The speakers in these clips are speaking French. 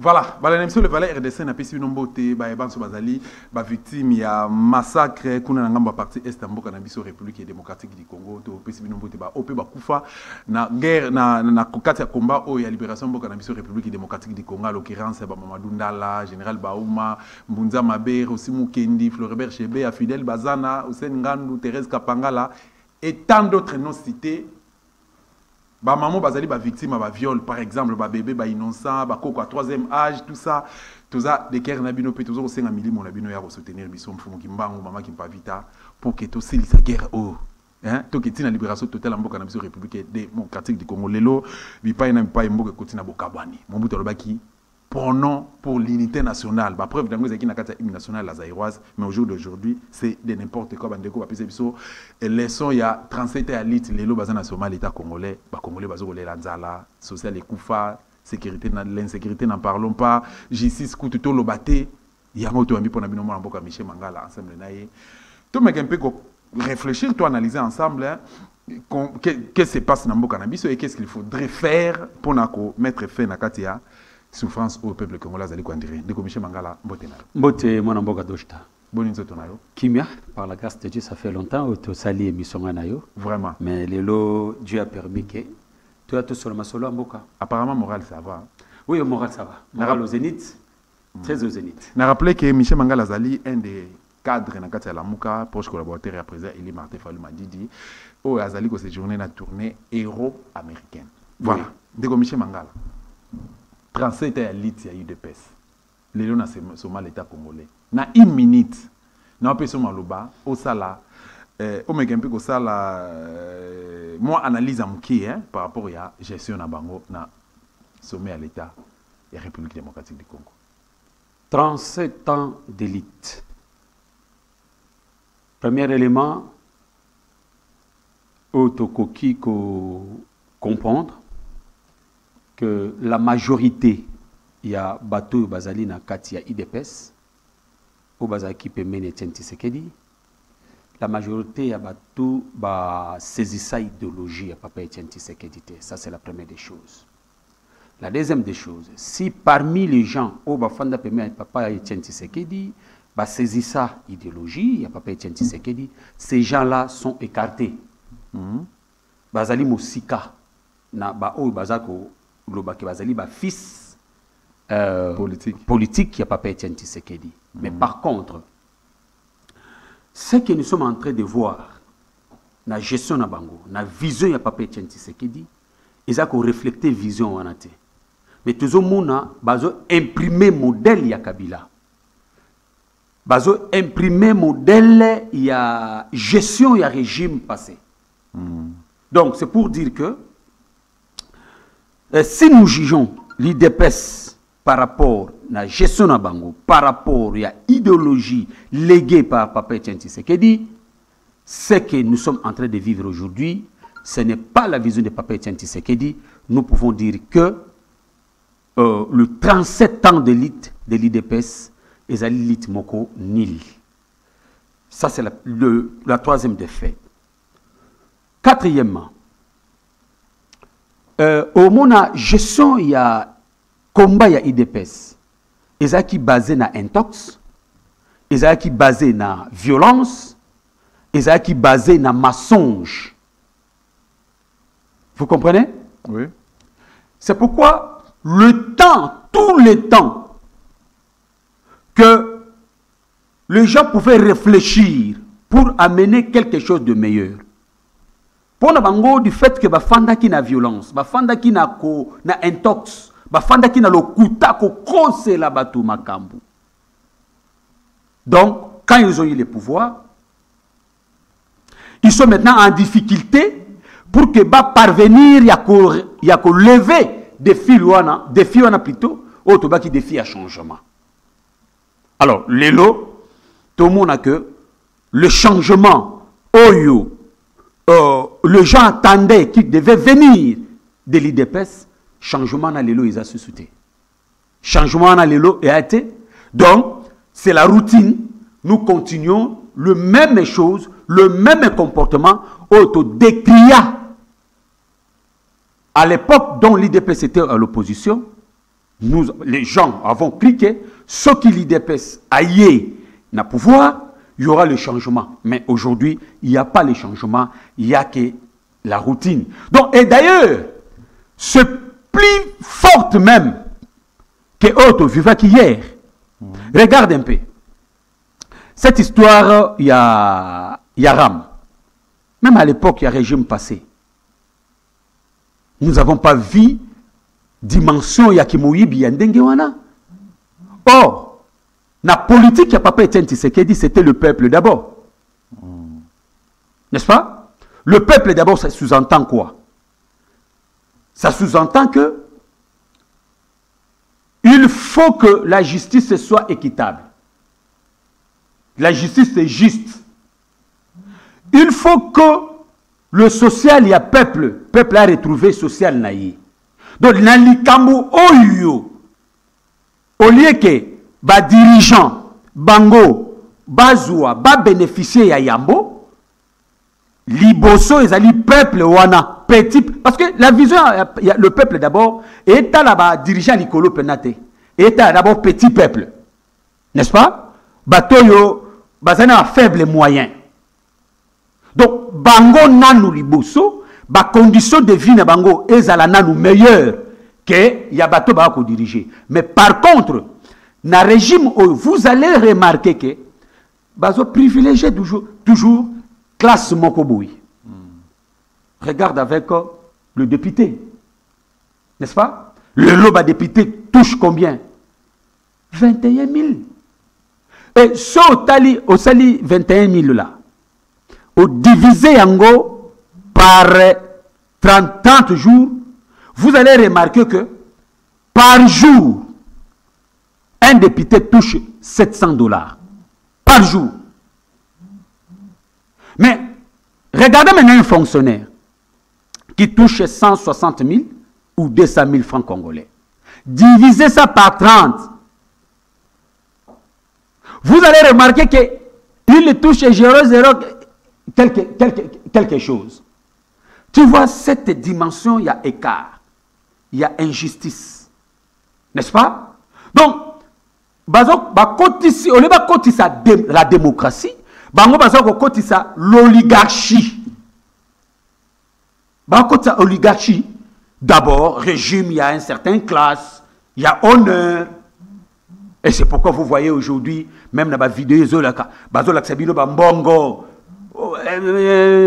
Voilà, le Valais RDC n'a pas si nombre de bazali, victime il y a massacre kuna ngamba partie est mboka na biso République démocratique du Congo to pesi nombre de opé bakufa na guerre na kokati ya combat o ya libération mboka na biso République démocratique du Congo, à l'occurrence ba Mamadou Ndala, général Baouma, Mbunza Maber, aussi Mukendi, Floribert Chebe, Fidel Bazana, Hussein Ngandou, Thérèse Kapangala et tant d'autres non cités. Ba maman bazali ba victime ba viol par exemple, ba bébé ba innocent, ba koko à 3e âge, tout ça des guerres na bino pe toujours senga milimo na bino ya soutenir biso mfumu kimbangu mama kimpavita pour que to sili sa guerre hein to ketina libération totale mboka na biso République démocratique du Congo lelo bipai na bipai mboka kotina bokabani Mobutu alobaki pour l'unité nationale. Bah, preuve d'anglais qui n'a qu'à hymne national la zaïroise, mais au jour d'aujourd'hui, c'est de n'importe quoi. Bandeko va passer biso. Leçon il y a 37 élites les lots basés national l'État congolais, bah congolais baso les lanzala, social et koufa, sécurité l'insécurité n'en parlons pas. Justice coup tout le batté. Il y a un autre ami pour nabino mo mboka Michel Mangala ensemble naïe. Tout mec un peu réfléchir, toi analyser ensemble. Hein, qu'est-ce qui se passe dans mboka nabiso et qu'est-ce qu'il faudrait faire pour mettre fin à Katia. Souffrance au peuple congolais à l'Équandré. De Michel Mangala, Mbote. Mbote, mon amboka doshta. Bonne nuit, Tonayo. Kimia, par la grâce de Dieu, ça fait longtemps que tu sali émission Anayo. Vraiment. Mais Lélo, Dieu a permis que tu as tout sur ma solo amboka. Apparemment, moral, ça va. Oui, au moral, ça va. Moral au zénith, très au zénith. Je rappelle que Michel Mangala Zali, un des cadres dans Katia Lamuka, proche collaborateur et à présent, Eli Martin Fallou m'a dit, oh, Azali, que cette journée, a tourné héros américaine. Voilà. De Michel Mangala. 37 élites il y a eu de pèse. Les gens sont mal l'État congolais. Na une minute, na pas sur maloba, au sala, au megampi au sala, moi analyse à mouki par rapport à la gestion na bango na sommet à l'État et République démocratique du Congo. 37 ans d'élite. Premier élément, autokoki ko comprendre que la majorité, il y a bateau bazali na kati ya IDPS, au bazaki pe mene Tshisekedi. La majorité, il y a bateau ba saisissa idéologie à papa Tshisekedi. Ça c'est la première des choses. La deuxième des choses, si parmi les gens au bafanda pe mene papa Tshisekedi, ba saisissa idéologie à papa Tshisekedi, ces gens-là sont écartés. Bazali mosika na ba o bazako Globaki Bazali, fils politique qui a pas payé Tshisekedi. Mais par contre, ce que nous sommes en train de voir, la gestion de Bango, la vision de Papa Tshisekedi, ils ont reflété la vision en ate. Mais tout le monde a imprimé le modèle de Kabila. Ils ont imprimé le modèle de gestion du régime passé. Donc, c'est pour dire que si nous jugeons l'IDPS par rapport à la gestion de Bango, par rapport à l'idéologie léguée par Papa Tshisekedi, ce que nous sommes en train de vivre aujourd'hui, ce n'est pas la vision de Papa Tshisekedi. Nous pouvons dire que le 37 ans d'élite de l'IDPS est l'élite moko nil. Ça, c'est la troisième des faits. Quatrièmement, au moment gestion il y a combat il y a IDPS ils qui basé na intox ils qui basé na violence ils qui basé na mensonge. Vous comprenez? Oui. C'est pourquoi tout le temps que les gens pouvaient réfléchir pour amener quelque chose de meilleur. Pour nous, du fait que bafanda qui na violence, bafanda qui na intox, bafanda qui na le kuta ko kose la batu makambu. Donc, quand ils ont eu le pouvoir, ils sont maintenant en difficulté pour que parvenir ya ko lever défi wana plutôt au toba qui défi à changement. Alors, l'élo, tout le monde a que le changement oyo les gens attendaient qu'il devait venir de l'IDPS, changement dans l'élo, ils ont suscité. Changement dans l'élo a été. Donc, c'est la routine. Nous continuons le même chose, le même comportement, autodécria. À l'époque dont l'IDPS était à l'opposition, nous, les gens avons cliqué, ce qui l'IDPS aillé n'a pouvoir, il y aura le changement. Mais aujourd'hui, il n'y a pas le changement, il n'y a que la routine. Donc, et d'ailleurs, c'est plus forte même que Otto Viva qu'hier. Regarde un peu. Cette histoire, il y a Ram. Même à l'époque, il y a régime passé. Nous n'avons pas vu dimension Yakimoïbi Yandengewana. Or, la politique qui a pas été Tshisekedi, c'était le peuple d'abord. N'est-ce pas? Le peuple d'abord, ça sous-entend quoi? Ça sous-entend que il faut que la justice soit équitable. La justice est juste. Il faut que le social, il y a peuple. Peuple a retrouvé social naïe. Donc, Nalikambo Oyo, au lieu que ba dirigeant, bango, bazwa, ba bénéficier ya yambo, liboso, ezali peuple wana, petit, parce que la vision, le peuple d'abord, et là-bas, dirigeant l'icolo penate, et d'abord petit peuple. N'est-ce pas? Batoyo, bazana a faible moyen. Donc, bango nanou liboso, ba condition de vie na bango, ezala nanou meilleur que yabato ba ko diriger. Mais par contre, na régime, vous allez remarquer que bazo privilégié toujours classe mokoboui. Regarde avec le député. N'est-ce pas? Le loba député touche combien? 21 000. Et ce au sali 21 000 là, au divisé yango par 30 jours, vous allez remarquer que par jour, un député touche 700 $ par jour. Mais regardez maintenant un fonctionnaire qui touche 160 000 ou 200 000 francs congolais. Divisez ça par 30. Vous allez remarquer qu'il touche 0,0 quelque chose. Tu vois, cette dimension, il y a écart. Il y a injustice. N'est-ce pas? Donc, la démocratie, l'oligarchie. L'oligarchie, d'abord, régime, il y a une certaine classe, il y a honneur. Et c'est pourquoi vous voyez aujourd'hui, même dans la vidéo,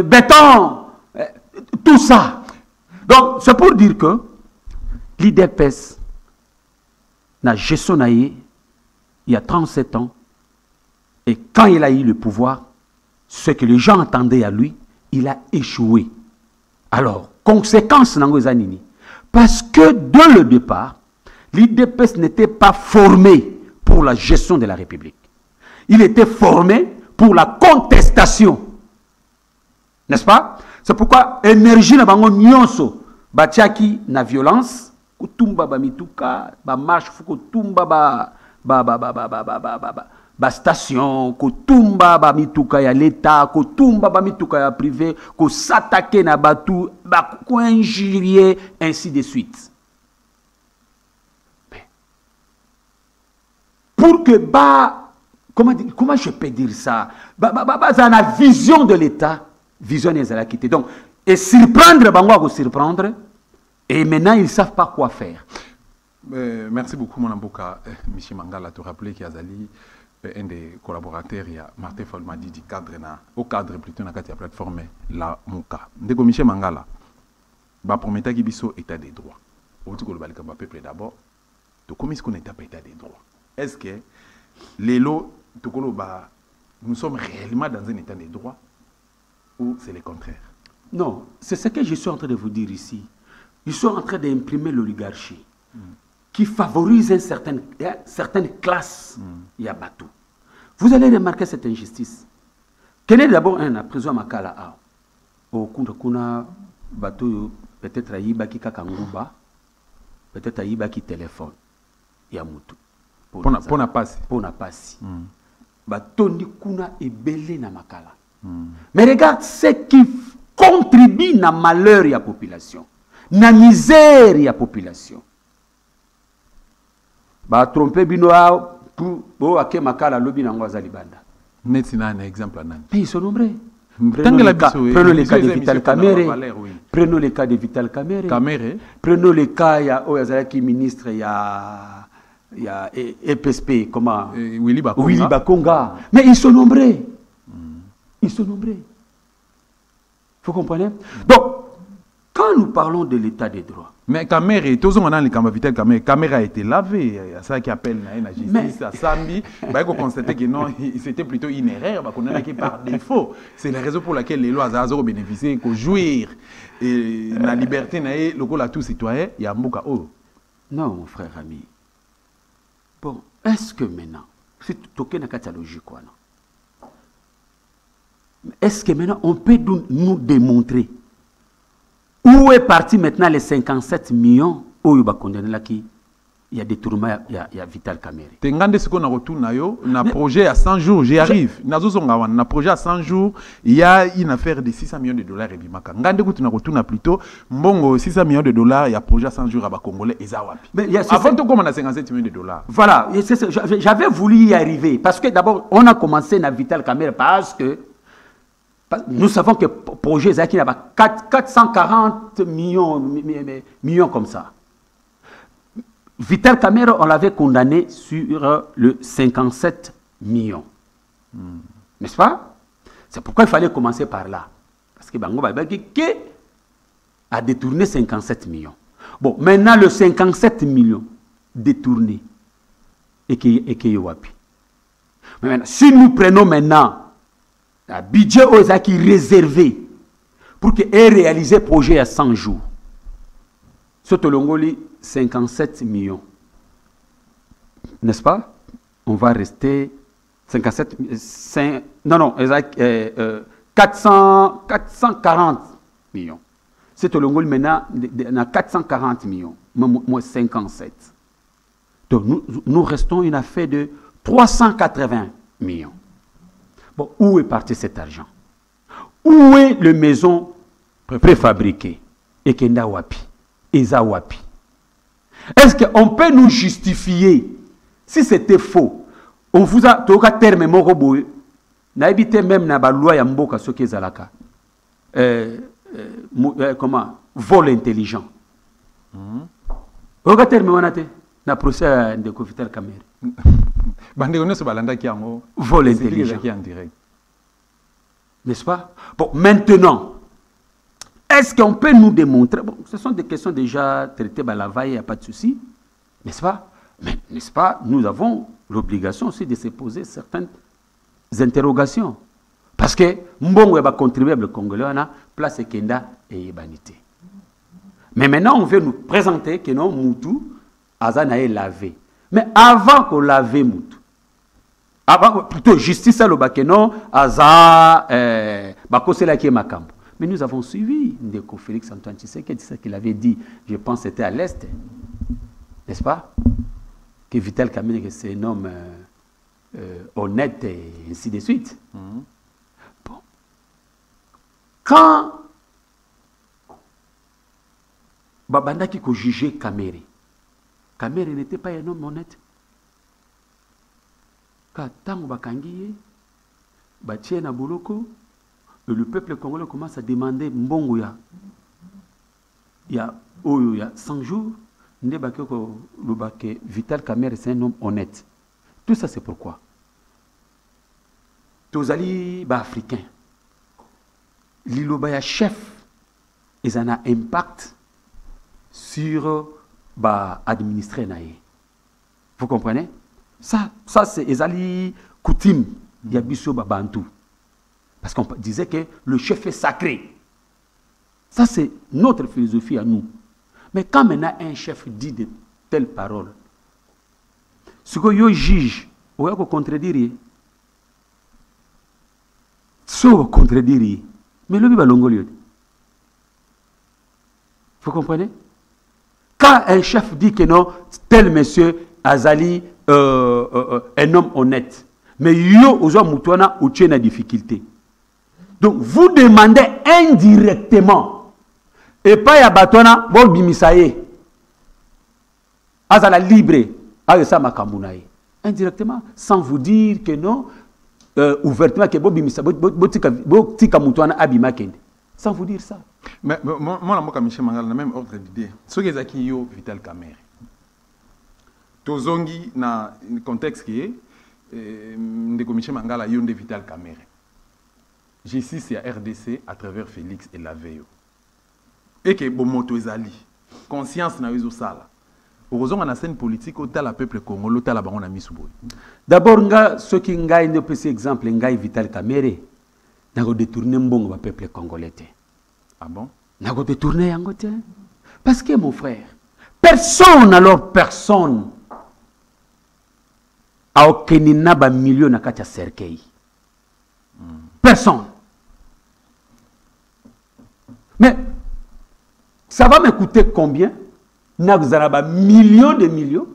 béton, tout ça. Donc, c'est pour dire que l'IDPS n'a gestion il y a 37 ans, et quand il a eu le pouvoir, ce que les gens attendaient à lui, il a échoué. Alors, conséquence, parce que dès le départ, l'IDPS n'était pas formé pour la gestion de la République. Il était formé pour la contestation. N'est-ce pas? C'est pourquoi énergie na bango nyonso batiaki na violence kutumba ba mituka ba marche kutumba ba station kutumba ba mituka ya l'état kutumba ba mituka ya privé ko s'attaquer na batu ba ko injurier ainsi de suite. Pour que comment je peux dire ça? Ça la vision de l'état. Vision des a quitté. Donc, et surprendre, bango surprendre, et maintenant ils ne savent pas quoi faire. Merci beaucoup, mon amboka, Michi Mangala, te rappeler qu'il y a un des collaborateurs, il y a Martin Folmadi du cadre, au cadre plutôt, dans la plateforme, la Mouka. Ndeko Michi Mangala, bah, pour mettre Gibiso, état des droits. Au tout cas, le peuple d'abord, comment est-ce qu'on est à état des droits? Est-ce que les lots, nous sommes réellement dans un état des droits? Ou c'est le contraire? Non, c'est ce que je suis en train de vous dire ici. Ils sont en train d'imprimer l'oligarchie qui favorise certaines classes Yabatou. Vous allez remarquer cette injustice. Quel est d'abord un prison Makala au Kuna Batou, peut-être à Yibaki Kakanguba, peut-être à Yibaki téléphone, Yamutu. Pour na passi. Pour na passi. Batondi Kuna est belé na Makala. Mais regarde ce qui contribue à malheur de la population, à la misère de la population. Ba tromper bino pour bo ake makala lobi nango azali banda. Net c'est un exemple nan. Mais ils sont nombreux. Prenons le cas de Vital Kamerhe. Prenons le cas de Vital Kamerhe. Prenons le cas il y a Oyazaki ministre il y a EPSP comment Willy Bakonga. Mais ils sont nombreux. Ils sont nombreux. Vous comprenez? Donc quand nous parlons de l'état des droits. Mais Kamerhe, tous on a les Vital Kamerhe. Kamerhe a été lavé. Il y a ça qui appelle la justice à Sambi. Il faut constater que non, c'était plutôt une erreur. Qu'on a par défaut. C'est la raison pour laquelle les lois ont bénéficié, qu'on jouir et la liberté, le coup là tout citoyen, il y a un mot. Non, mon frère ami. Bon, est-ce que maintenant, c'est tout une catalogie quoi non? Est-ce que maintenant on peut nous démontrer où est parti maintenant les 57 millions où il y a des tourments, il y a Vital Kamerhe. Tengande ce qu'on a retourné na projet à 100 jours, j'y arrive. Na projet à 100 jours, il y a une affaire de 600 millions de dollars et bimaka. Ngande ko tuna retourna plutôt mbongo 600 millions de dollars, il y a projet à 100 jours à ba congolais ezawapi. Avant tout comme on a 57 millions de dollars. Voilà, j'avais voulu y arriver parce que d'abord on a commencé na Vital Kamerhe parce que nous savons que le projet Zaki a 440 millions comme ça. Vital Kamerhe, on l'avait condamné sur le 57 millions. N'est-ce pas? C'est pourquoi il fallait commencer par là. Parce que Bango Babaki a détourné 57 millions. Bon, maintenant le 57 millions détournés et qui est wapi. Mais maintenant, si nous prenons maintenant un budget qui réservé pour qu'il ait réalisé le projet à 100 jours. Ce Tolongoli, 57 millions. N'est-ce pas? On va rester 57, 5, non, 440 millions. Ce Tolongoli maintenant, on a 440 millions. Moi, 57. Donc, nous restons une affaire de 380 millions. Bon, où est parti cet argent? Où est le maison préfabriquée? Ekenda wapi? Eza wapi? Est-ce qu'on peut nous justifier si c'était faux? On vous a toka terme morobo na habité même na ba loi ya mboka soki zalaka. Comment? Vol intelligent. Toka terme wanate na procès de Vital Kamerhe. Vol intelligent. N'est-ce pas? Bon, maintenant, est-ce qu'on peut nous démontrer? Bon, ce sont des questions déjà traitées par la vaille, il n'y a pas de souci. N'est-ce pas? Mais, n'est-ce pas? Nous avons l'obligation aussi de se poser certaines interrogations. Parce que, Mbongo va contribuer le Congolais, on a place Kenda et Ebanité. Mais maintenant, on veut nous présenter que non, Moutou, Azana est lavé. Mais avant qu'on lave Moutou, avant, plutôt justice à l'Obakeno, Aza, Bakosela qui est Makambo. Mais nous avons suivi Ndeko Félix Antoine Tshisekedi, c'est ce qu'il avait dit, je pense c'était à l'Est, n'est-ce pas? Que Vital Kamerhe c'est un homme honnête et ainsi de suite. Bon. Quand Babanda qui a jugé Kamerhe n'était pas un homme honnête. Quand Tango Bakangiye, Batie na Boloko, le peuple congolais commence à demander Mbongo il y a 100 jours, Vital Kamerhe c'est un homme honnête. Tout ça c'est pourquoi Tozali africain, Liloba chef, ils ont un impact sur administrer naïe. Vous comprenez? Ça c'est ezali coutume yabiso babantu. Parce qu'on disait que le chef est sacré. Ça c'est notre philosophie à nous. Mais quand maintenant un chef dit de telles paroles, ce que yo juge, on va contredire. Ce qu'on contredire, mais le biba longolio. Vous comprenez? Quand un chef dit que non, tel monsieur Azali un homme honnête, mais yo ozo mutwana ou tient la difficulté. Donc vous demandez indirectement et pas ya batona bon bimisaye Azala libre avec ça makambunae indirectement sans vous dire que non ouvertement que bobimisa botika mutuana abima kende sans vous dire ça. Mais moi la Michel Mangala, même ordre d'idée. Ce que Zaki yo Vital Kamerhe. Tozongi na contexte qui est ndeko Michel Mangala yo de Vital Kamerhe. J6 c'est à RDC à travers Félix et Laveyo. Et que bon moto ezali. Conscience na yozo sala. Heureusement na scène politique au la peuple congolais ta la bango na misuboy. D'abord nga ce qui ngai ne peut exemple ngai Vital Kamerhe na ko détourner mbongo ba peuple congolais. Ah bon? N'a pas détourné en côté. Parce que mon frère, personne a aucun naba million na katia cercueil. Personne. Mais ça va me coûter combien? Na gzaraba millions de millions.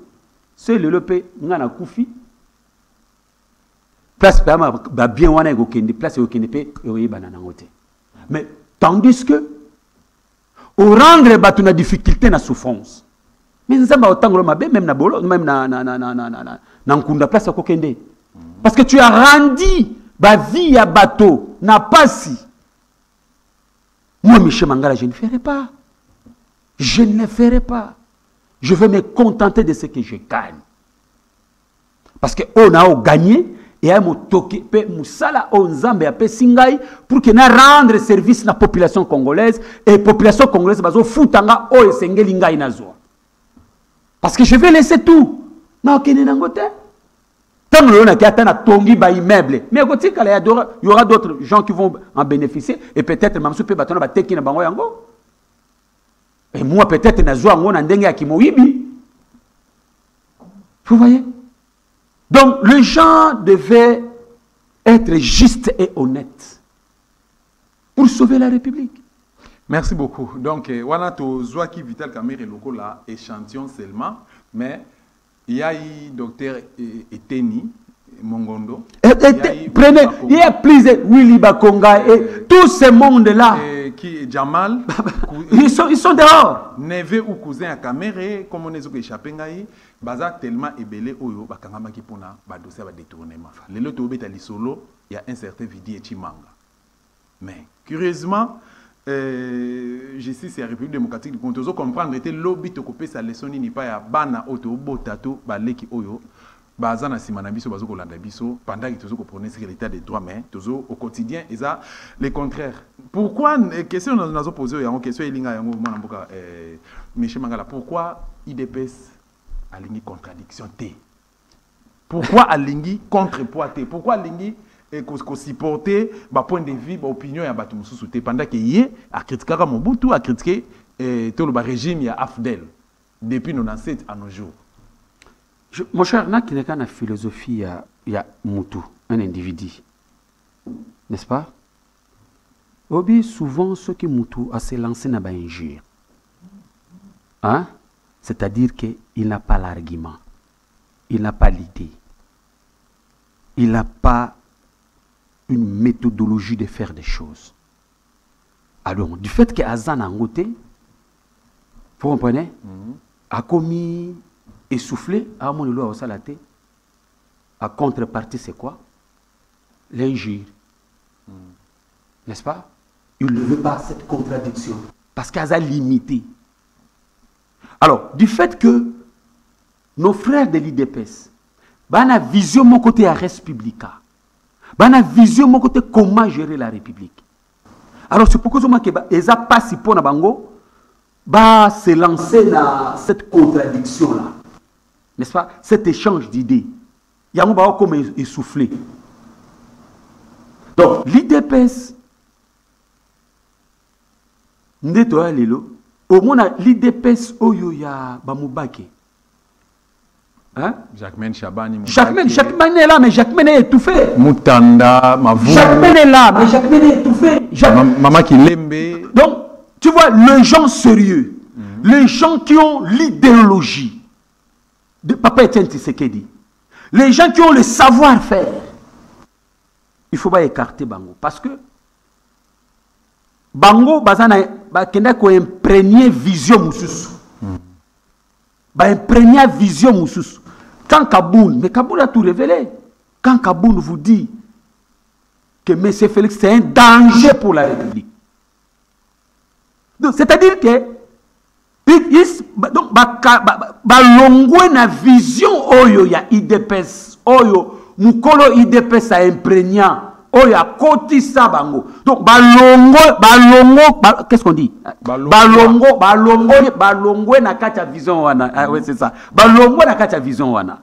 C'est le lope ngana koufi. Place ba bien wana go kende place go kende pe yoyi banana ngote. Mais tandis que, au rendre une difficulté, na souffrance. Mais nous avons autant de même na bolo, même na nkunda place à kokende. Parce que tu as rendu ba vie à bateau, n'a pas si. Moi, Michel Mangala, je ne ferai pas. Je ne le ferai pas. Je vais me contenter de ce que je gagne. Parce qu'on a gagné. Et à motoki pe musala onzambe ya pe singai pour que na rendre service na population congolaise et population congolaise bazo futanga o esengeli ngai nazwa parce que je vais laisser tout na okene nangote tant le na kiata na tongi ba immeuble mais côté kala il y aura d'autres gens qui vont en bénéficier et peut-être mamsu pe batona ba teki na bango yango et moi peut-être nazwa ngo na ndenge ya kimoyibi vous voyez. Donc, les gens devaient être justes et honnêtes pour sauver la République. Merci beaucoup. Donc, voilà, tu vois qui Vital Kamerhe loco là, échantillon seulement, mais il y a eu docteur Eteni Mongondo. Prenez, il y a plusieurs Willy Bakonga et tout ce monde-là. Qui Jamal, ils sont dehors. Neveu ou cousin à Kamerhe, comme on est échappé, baza tellement ébélé oyo bakangama ki pona ba dossier ba détournement. Les loto betali solo, il y a un certain Vidi et Chimanga. Mais curieusement, je sais c'est la République démocratique du Congo, vous comprendre était lobby to copier sa leçon ni pas ya bana auto botato baleki oyo baza na simana biso bazo kolanda biso pendant que tozo comprenez sur l'état des droits mais tozo au quotidien et ça le contraire. Pourquoi question nous avons posé une question elinga yango mwana mboka Michel Mangala pourquoi IDPS alingi contradiction T? Pourquoi alingi contrepoids T? Pourquoi alingi ko supporter ba point de vue ba opinion ya batu mususu T pendant que yé a critiqué Mobutu a critiqué tout le régime ya Afdel depuis 97 à nos jours. Mon cher, n'a qu'il y a une philosophie il y a Moutu, un individu. N'est-ce pas? Obi souvent ceux qui Moutu a se lancé dans l'injure. Hein? C'est-à-dire qu'il n'a pas l'argument. Il n'a pas l'idée. Il n'a pas une méthodologie de faire des choses. Alors, du fait qu'Azan a ngoté, vous comprenez? A commis essoufflé, à mon loi au salaté. À contrepartie, c'est quoi? L'injure. N'est-ce pas? Il ne veut pas cette contradiction. Parce qu'elle a limité. Alors, du fait que nos frères de l'IDPS, ils ont vision mon côté à res publica. Ils ont vision mon côté comment gérer la République. Alors, c'est pourquoi ils n'ont pas si pour Nabango, se lancer dans cette contradiction-là. N'est-ce pas? Cet échange d'idées. Il y a un peu comme essoufflé. Donc, l'IDPS, au moins, l'IDPS, Oyoya, Bamoubake. Hein? Jacquemaine Chabani. Jacquemaine est là, mais Jacquemaine est étouffé. Moutanda, Mavou. Jacquemaine est là, mais Jacquemaine est étouffé. Maman qui l'aime. Donc, tu vois, les gens sérieux, les gens qui ont l'idéologie de Papa Etienne Tshisekedi, les gens qui ont le savoir-faire, il ne faut pas écarter Bango. Parce que Bango, il faut imprégner vision moussous. Imprégner vision moussous. quand Kaboun, mais Kaboun a tout révélé. Quand Kaboun vous dit que M. Félix c'est un danger pour la République. C'est-à-dire que donc balongwe na vision oyo ya IDPS oyo mukolo IDPS a imprégna oyo akotisa bango. Donc balongo qu'est-ce qu'on dit? Balongwe na kati ya vision wana. Ah, ouais, c'est ça. Balongwe na kati ya vision wana.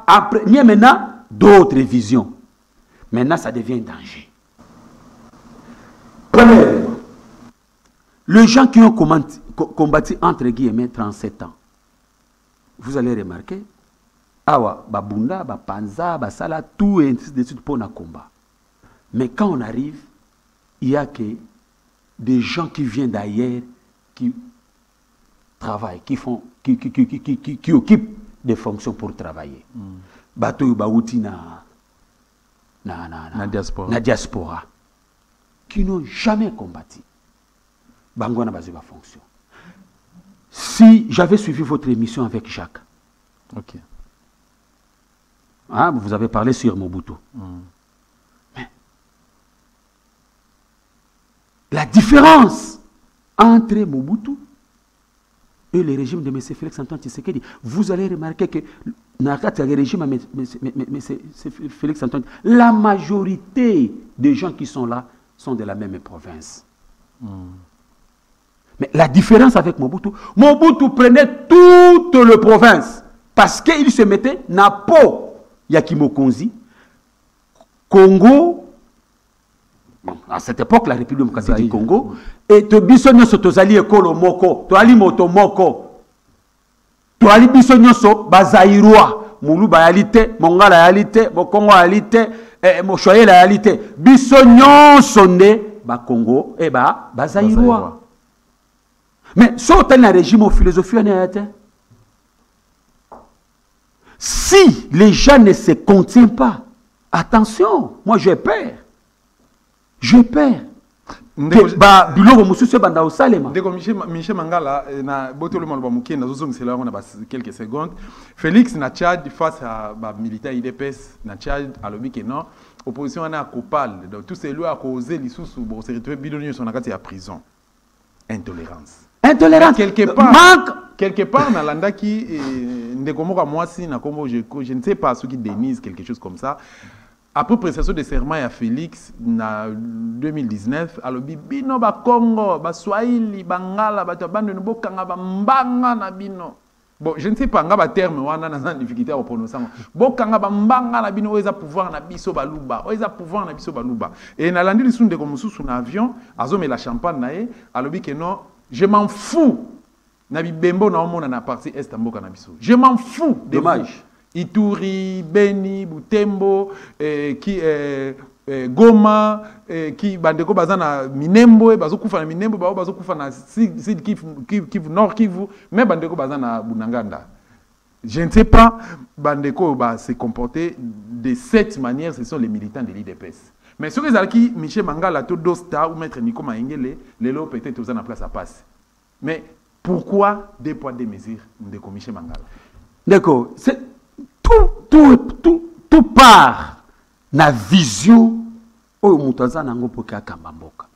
Après maintenant d'autres visions. Maintenant ça devient un danger. Premièrement, les gens qui ont combattu entre guillemets 37 ans, vous allez remarquer, awa, babunda, bapanza, basala, tout et ainsi de suite pour un combat. Mais quand on arrive, il y a que des gens qui viennent d'ailleurs, qui travaillent, qui occupent des fonctions pour travailler. Bato baouti na diaspora, qui n'ont jamais combattu. Bango na bazo ba fonction. Si j'avais suivi votre émission avec Jacques, ok. Hein, vous avez parlé sur Mobutu. Mais la différence entre Mobutu et le régime de M. Félix Antoine Tshisekedi, vous allez remarquer que dans le régime de M. Félix Antoine, la majorité des gens qui sont là sont de la même province. Mais la différence avec Mobutu, Mobutu prenait toute la province parce qu'il se mettait na po Yakimokonzi, Congo, bon, à cette époque la République démocratique du Congo, et te bisonyoso tozali ekolo moko, to ali moto moko, to ali bisonyoso bazairwa, mulu bayalite, mongala yalite, bokongo yalite, mochoye la yalite, bisonyoso ne ba Congo et bazairwa. Mais si on a un régime philosophie, si les gens ne se contiennent pas, attention, moi j'ai peur. J'ai peur. Michel Mangala, quelques secondes. Félix na Tchad face à militaire IDPS na Tchad à l'objet que non opposition a copal donc tous ces lois à causer les sous bon c'est retrouvé bidonnier son à prison. Intolérance. Intolérance. Quelque part dans l'anda qui ndekomoka moi si na kombo je ne sais pas ceux qui dénisent quelque chose comme ça. Après prestation de serment à Félix en 2019, alors bino ba Congo, ba Swahili, Bangala, ba tabande no bokanga ba mbanga na bino. Bon, je ne sais pas ngaba terme wana na difficulté à prononcer. Bokanga ba mbanga na bino oza pouvoir na biso baluba, oza pouvoir na biso baluba. Et na landi lisu ndeko mususu na avion, azome la champagne nae, alobi que non, je m'en fous. Na bibembo na omona na partie est mboka na biso. Je m'en fous. Dommage. Ituri, Beni, Butembo, Goma, qui bandeko bazana Minembo, bazokufa na Minembo, bazokufa na Sud Kivu, Nord Kivu, mais bandeko bazana Bunanganda. Je ne sais pas, bandeko va se comporter de cette manière, ce sont les militants de l'IDPS. Mais ce que qui Michel Mangala, tout Dosta ou Maître Nico Maengele, les lots peut-être aux en place à passe. Mais pourquoi des poids, des mesures de Michel Mangala? D'accord. Tout part na vision au Moutaza Nango Poka Kambamboka.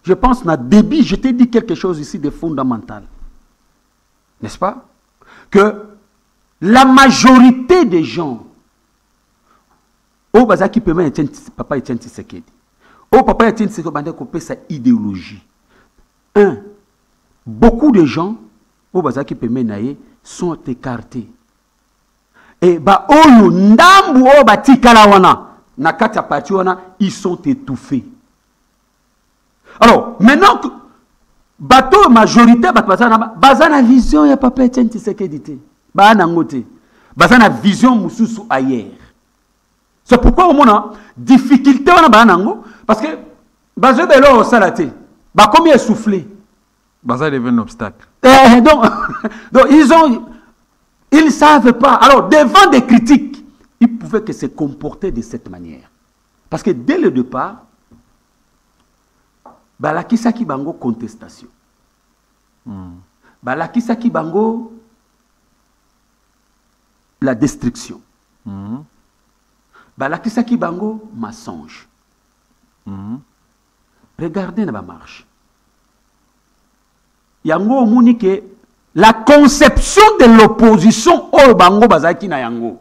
Je pense na débit, je t'ai dit quelque chose ici de fondamental. N'est-ce pas? Que la majorité des gens au Bazaki Pema Papa Etienne Tshisekedi. Au Papa Etienne Tshisekedi bande kopé sa idéologie. Beaucoup de gens au Bazaki Pema Naye sont écartés. Et bah oyo ndambu o batikala wana na kati ya parti wana ils sont étouffés. Alors maintenant que bateau majorité bazana vision ya Papa Etienne Tshisekedi te ba na ngote bazana vision mususu ailleurs. C'est pourquoi on a difficulté wana ba nango parce que bazo belo salate ba combien essoufflé baza devient un obstacle. Donc ils ne savent pas. Alors, devant des critiques, ils pouvaient que se comporter de cette manière. Parce que dès le départ, balakisaki bango contestation. Balakisaki bango la destruction. Mhm. Balakisaki bango mensonge. Mhm. Regardez na marche. Yango omoni que la conception de l'opposition au bango bazaki na yango.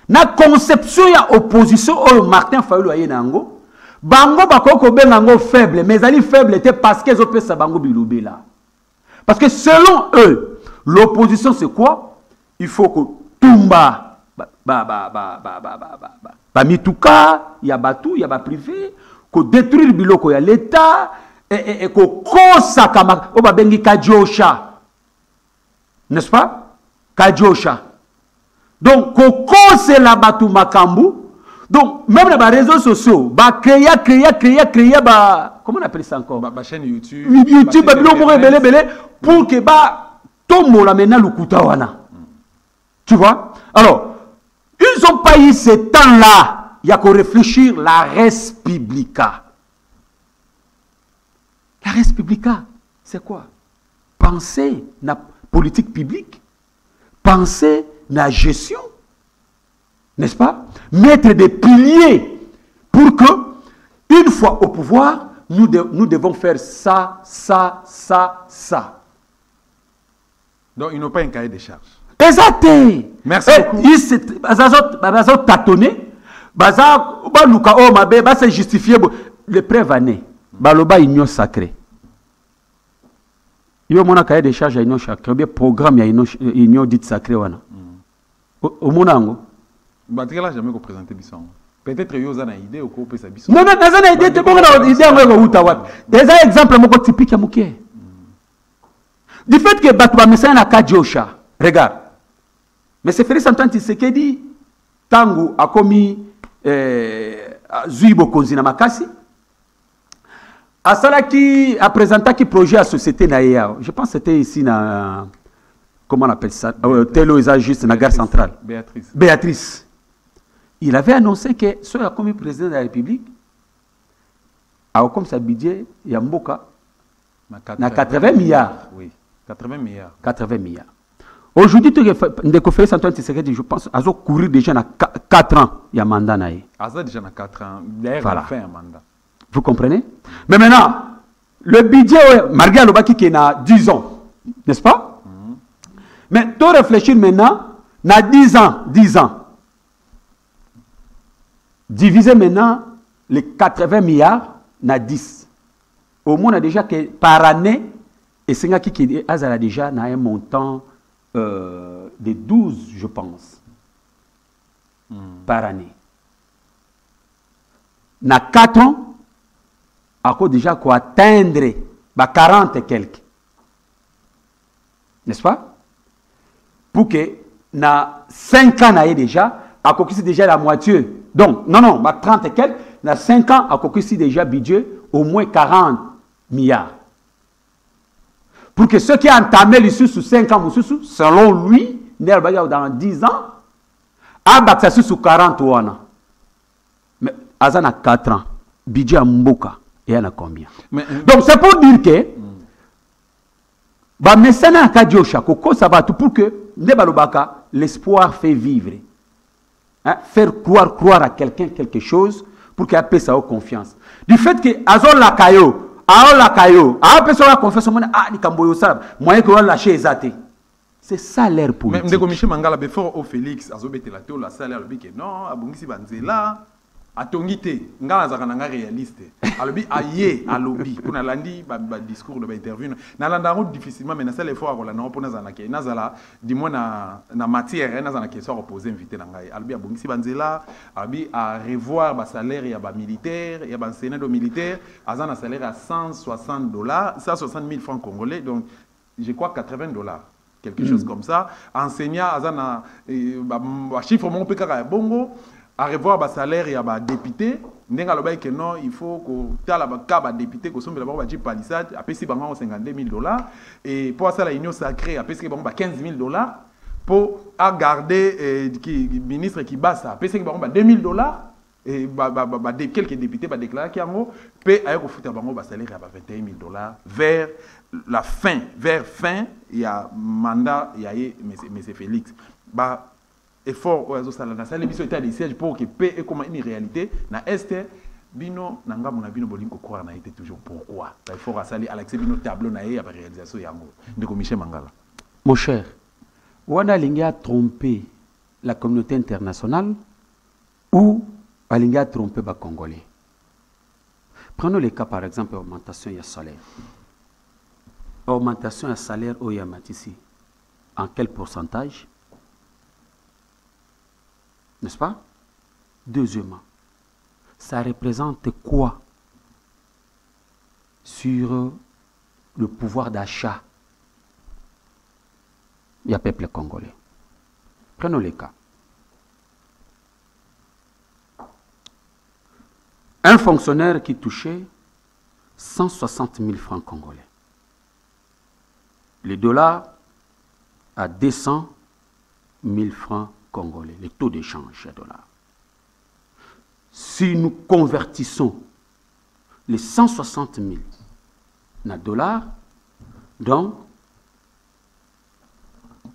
Na conception ya opposition au Martin Fayulu aye na yango. Bango bakoko bengango faible, mais ali faible était parce qu'ils ont fait sa bango bilobé là. Parce que selon eux, l'opposition c'est quoi? Il faut que Tumba mituka, ya batu, ya ba privé, ko détruire biloko ya l'État et ko kosa kama oba bengi kajosha. N'est-ce pas? Kajosha. Donc ko kose la batu makambu. Donc même dans les réseaux sociaux, ba créer ba comment on appelle ça encore? Ba chaîne YouTube. YouTube ba bilo mo belé pour que ba tombo la mena lukuta wana. Tu vois? Alors, ils n'ont pas eu ce temps-là. Il y a qu'à réfléchir la res publica. La res publica, c'est quoi? Penser la politique publique, penser la gestion, n'est-ce pas? Mettre des piliers pour que, une fois au pouvoir, nous devons faire ça. Donc, ils n'ont pas un cahier de charges. Exact. Merci beaucoup. Ils ont tâtonné. Ils se justifier. Le prévané. Baloba union sacrée. Il y a un cahier de charge à union sacrée. Il y a un programme à union dite sacrée. Au Monango. Tu n'as jamais présenté Bisson. Peut-être que tu as une idée ou quoi ça Bisson. Non, tu as une idée. Tu as une idée. Des exemples typiques à Mouké. Du fait que Batouba Messa n'a qu'à Djosha. Regarde. Mais c'est Félix Antoine Tshisekedi, Tangu a commis Zuibo Konzina Makasi. Asalaki a présenté un projet à la société Naïa. Je pense que c'était ici, comment on appelle ça? Télo Isa juste, la gare centrale. Béatrice. Il avait annoncé que, soit comme président de la République, a comme ça budget, il y a Mboka, 80 milliards. Oui, 80 milliards. 80 milliards. Aujourd'hui, Félix Antoine Tshisekedi, je pense, a courir déjà dans 4 ans, il y a un mandat. Asa déjà dans 4 ans, d'ailleurs, voilà. Il fait un mandat. Vous comprenez? Mais maintenant, le budget, Marguerite Lobaki qui est à 10 ans, n'est-ce pas? Mais tu réfléchir maintenant, na 10 ans. Diviser maintenant les 80 milliards, na 10. Au moins, on a déjà que par année, et c'est qui a déjà un montant de 12, je pense, par année. Na 4 ans, à quoi déjà qu'on atteindre 40 et quelques. N'est-ce pas? Pour que na 5 ans, déjà, à quoi c'est déjà la moitié. Donc, non, 30 et quelques, na 5 ans, à quoi c'est déjà budget au moins 40 milliards. Pour que ceux qui ont entamé les sous 5 ans, selon lui, dans 10 ans, abattu sous 40 ans. Mais Azan a 4 ans, budget à Mboka, et il y en a combien? Donc c'est pour dire que, pour que l'espoir fait vivre. Hein? Faire croire à quelqu'un quelque chose pour qu'il ait sa confiance. Du fait que Azon la caillou, c'est ça l'air politique. Mais Michel Mangala, before au Félix, Azobete la théo, la salle, non, Abongisi Banzela, Atongite, Ngala Zakananga réaliste. Alobi, aye, alobi, pour Nalandi, discours de interview. Nalanda difficilement, mais Nassal effort à la non pour Nazanake. Nazala, dis-moi na matière, Nazanake soit opposé, invité Nangai. Alobi, Abongisi Banzela, Alobi, à revoir le salaire, il y a un militaire, il y a un sénateur militaire, Azan a salaire à $160, 160 000 francs congolais, donc je crois $80. Quelque chose comme ça. Enseignant, Azana, chiffre mon pécara bongo, à revoir le salaire et à député. Que non, il faut que tu aies un député, que tu aies un palissade, après si tu as $52 000. Et pour ça, la union sacrée, après si tu as $15 000. Pour garder le ministre qui bat ça, après si tu as $2 000. Et quelques députés vont déclarer qu'il y a un salaire à $21 000 vers la fin, il y a mandat, il y a M. Félix. effort oyo azosala nasali biso état de siège pour que paix ekoma une réalité na este bino na ngambo na bino bolingi kokroire na ye te toujours pourquoi effort asali alakisi bino tableau na ye ya baréalisation yango ndeko Michel Mangala. Mon cher, wana alingi a trompé la communauté internationale ou alingi a trompé ba Congolais. Prenons le cas par exemple augmentation ya salaire. Augmentation ya salaire au Yamatisi. En quel pourcentage? N'est-ce pas? Deuxièmement, ça représente quoi sur le pouvoir d'achat du peuple congolais? Prenons les cas. Un fonctionnaire qui touchait 160 000 francs congolais. Le dollar à 200 000 francs congolais, le taux d'échange à dollar. Si nous convertissons les 160 000 en dollars, donc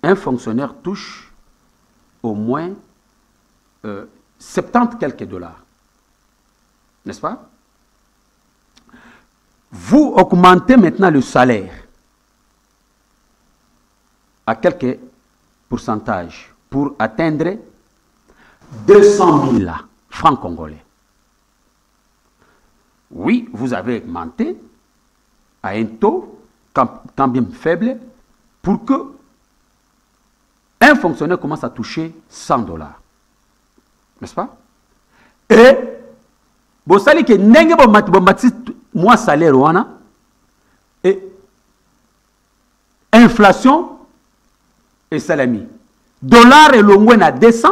un fonctionnaire touche au moins 70 quelques dollars. N'est-ce pas? Vous augmentez maintenant le salaire à quelques pourcentages pour atteindre 200 000 francs congolais. Oui, vous avez augmenté à un taux tant bien faible pour que un fonctionnaire commence à toucher 100 dollars. N'est-ce pas? Et vous savez que moi salaire et inflation et salami. Dollar et l'ongwen à 200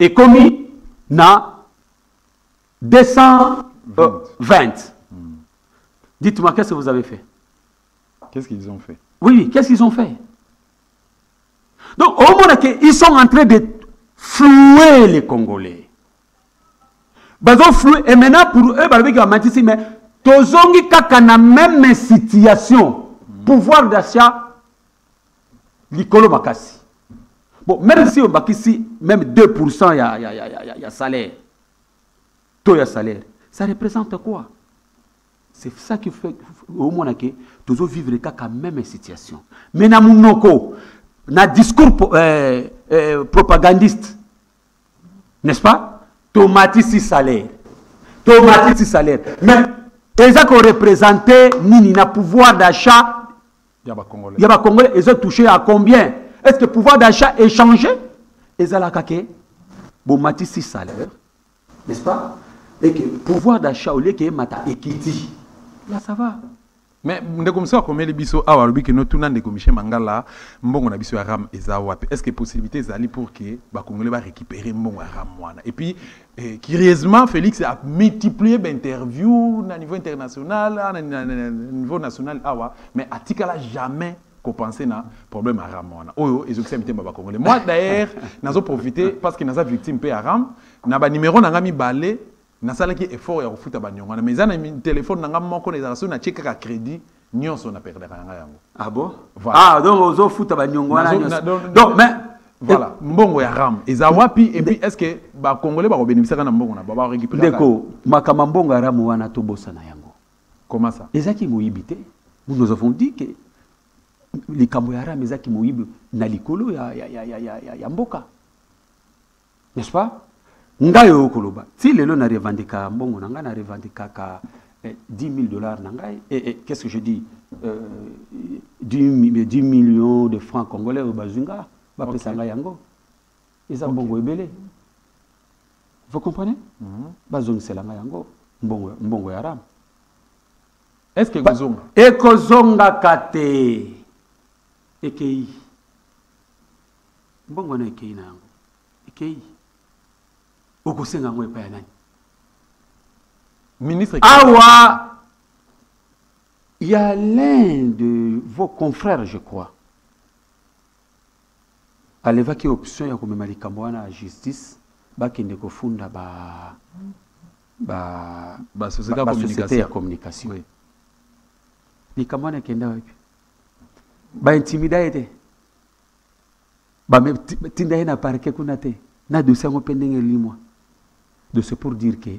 et commis na 220. Dites-moi, qu'est-ce que vous avez fait? Qu'est-ce qu'ils ont fait? Oui, qu'est-ce qu'ils ont fait? Donc, au moment où ils sont en train de flouer les Congolais. Et maintenant, pour eux, mais tozongi kaka na même situation. Pouvoir d'achat, l'icolo makasi. Bon, même si on a ici, même 2%, il y a salaire. Taux de salaire. Ça représente quoi? C'est ça qui fait au moins que toujours vivre kaka même situation. Mais na munoko, na discours propagandiste, n'est-ce pas? Tomatisi salaire. Tomatisi salaire. Mais les gens qui ont représenté Nini na pouvoir d'achat, il y a Congolais, ils ont touché à combien? Est-ce que le pouvoir d'achat est changé? Ils ont kake bomatisi salaire, n'est-ce pas? Et que le pouvoir d'achat au lieu que mata ekiti. Là ça va. Mais ndeko mso comme les biso awa lobi que no tuna ndeko Michel Mangala mbongo na biso aram ezawa. Est-ce que possibilité ezali pour que ba Congolais va récupérer mbongo aram wana? Et puis curieusement Félix a multiplié d'interviews à niveau international, à niveau national awa, mais atikala jamais compenser na problème aram wana. Oyo ezokisa mitemba ba Congolais. Moi d'ailleurs nazo profiter parce que naza victime pe aram na ba numéro na ngami balé nasalaki effort ya kofuta banyonga na meza na téléphone nanga moko na ezalaso na check ka crédit nyonso na perdre nga yango. Ah bon? Voilà. Ah donc ozo futa banyonga na nyonso. Donc mais voilà, mbongo ya ram ezawapi et puis est-ce que ba congolais ba bénéficier na mbongo na ba récupérer? Deko makama mbongo ya ram wana to bossa na yango. Comment ça? Ezaki moyibité. Nous avons dit que les kambo ya ram ezaki moyibi na likolo ya mboka. N'est-ce pas? Ngayo koloba si lelo na revendika mbongo na nga na revendika ka 10 000 dollars na ngai et qu'est-ce que je dis 10 millions de francs congolais au bazunga ba pesa nga yango eza mbongo ebele. Vous comprenez? Bazongi sela nga yango mbongo ya ram. Est-ce que kozonga ekozonga kate ekei mbongo na ekei na yango ekei. Ministre Awa, il y a l'un de vos confrères, je crois, à l'évacuer option ya komema likambo wana à justice bakende kofunda société ya communication. Oui. Likambo wana kenda wapi? Ba intimidate. Bah mais tinda na parquet kuna te. Na dossier ngo pendenge limwa. De ce pour dire que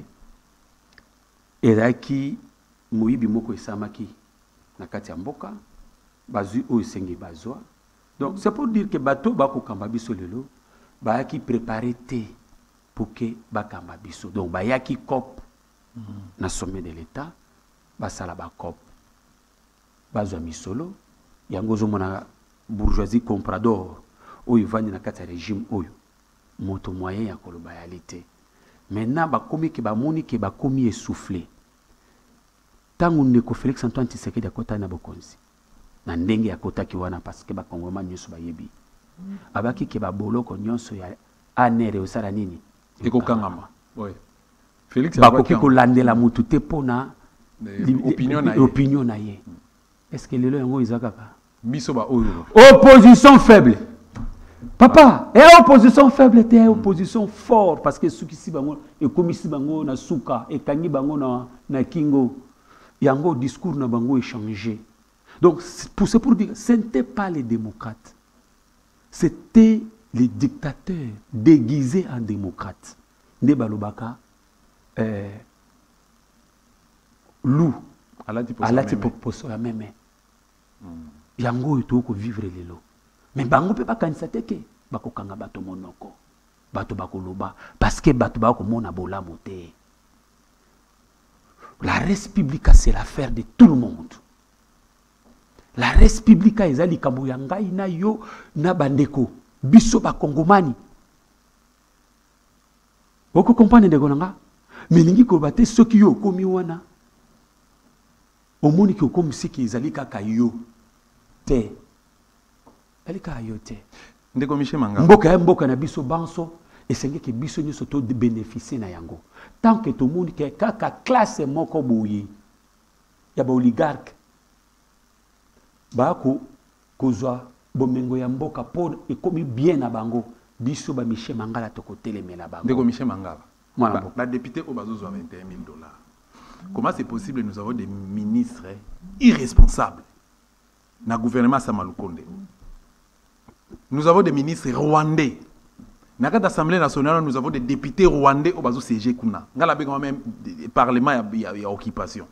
ezaki moyibi moko esamaki na kati ya mboka bazui oyo esengi bazwa. Donc c'est pour dire que bato bakokamba biso lelo bayaki préparer te pour que bakamba biso. Donc bayaki cop na sommet de l'État basala ba cop bazwa misolo yango zomona bourgeoisie comprador oyo vandi na kati ya régime oyo moto moyen ya koloba yalité. Maintenant bakomi ke bamoni ke bakomi essoufflé tangu ndeko Félix Antoine Tshisekedi akota na bokonzi na ndenge akotaki wana parce que bakongoma nyonso bayebi abaki ke baboloko nyonso ya anere osala nini ekokangama. Oui. Félix bakoki kolandela mutu te pona opinion na ye. Est-ce que lelo yango izakaka biso ba oyo opposition faible papa et opposition faible était opposition fort parce que suki si bango et komisi bango na suka et kangi bango na kingo yango discours na bango échangé. Donc c'est pour dire ce n'était pas les démocrates, c'était les dictateurs déguisés en démocrates. Nde balobaka lou alati poso ya meme yango eto ko vivre lelo. Mais bango pe bakanisa te ke bakokanga bato monoko bato bakoloba parce que bato bakomona bolamu te. La res publica c'est l'affaire de tout le monde. La res publica ezali kambo ya ngai na yo na bandeko biso bakongomani. Oko comprendre ndeko nanga melingi ko bate soki yo komi wana omoni ki okomi siki ezali kaka yo te. Alika yote ndeko Michel Manga mboka na biso banso esenge ke biso nyoso to bénéficier na yango tant que tout le monde ke kaka classe moko boye ya ba oligarque ba ko kozwa bomengo ya mboka pour ekomi bien na bango biso ba Michel Mangala to kotelemela bango ndeko Michel Mangala voilà la députée au bazo $21 000. Comment c'est possible nous avons des ministres irresponsables na gouvernement Samalukonde. Nous avons des ministres rwandais. Dans l'Assemblée nationale, nous avons des députés rwandais au bazo CG Kuna. Dans le même parlement, il y a occupation.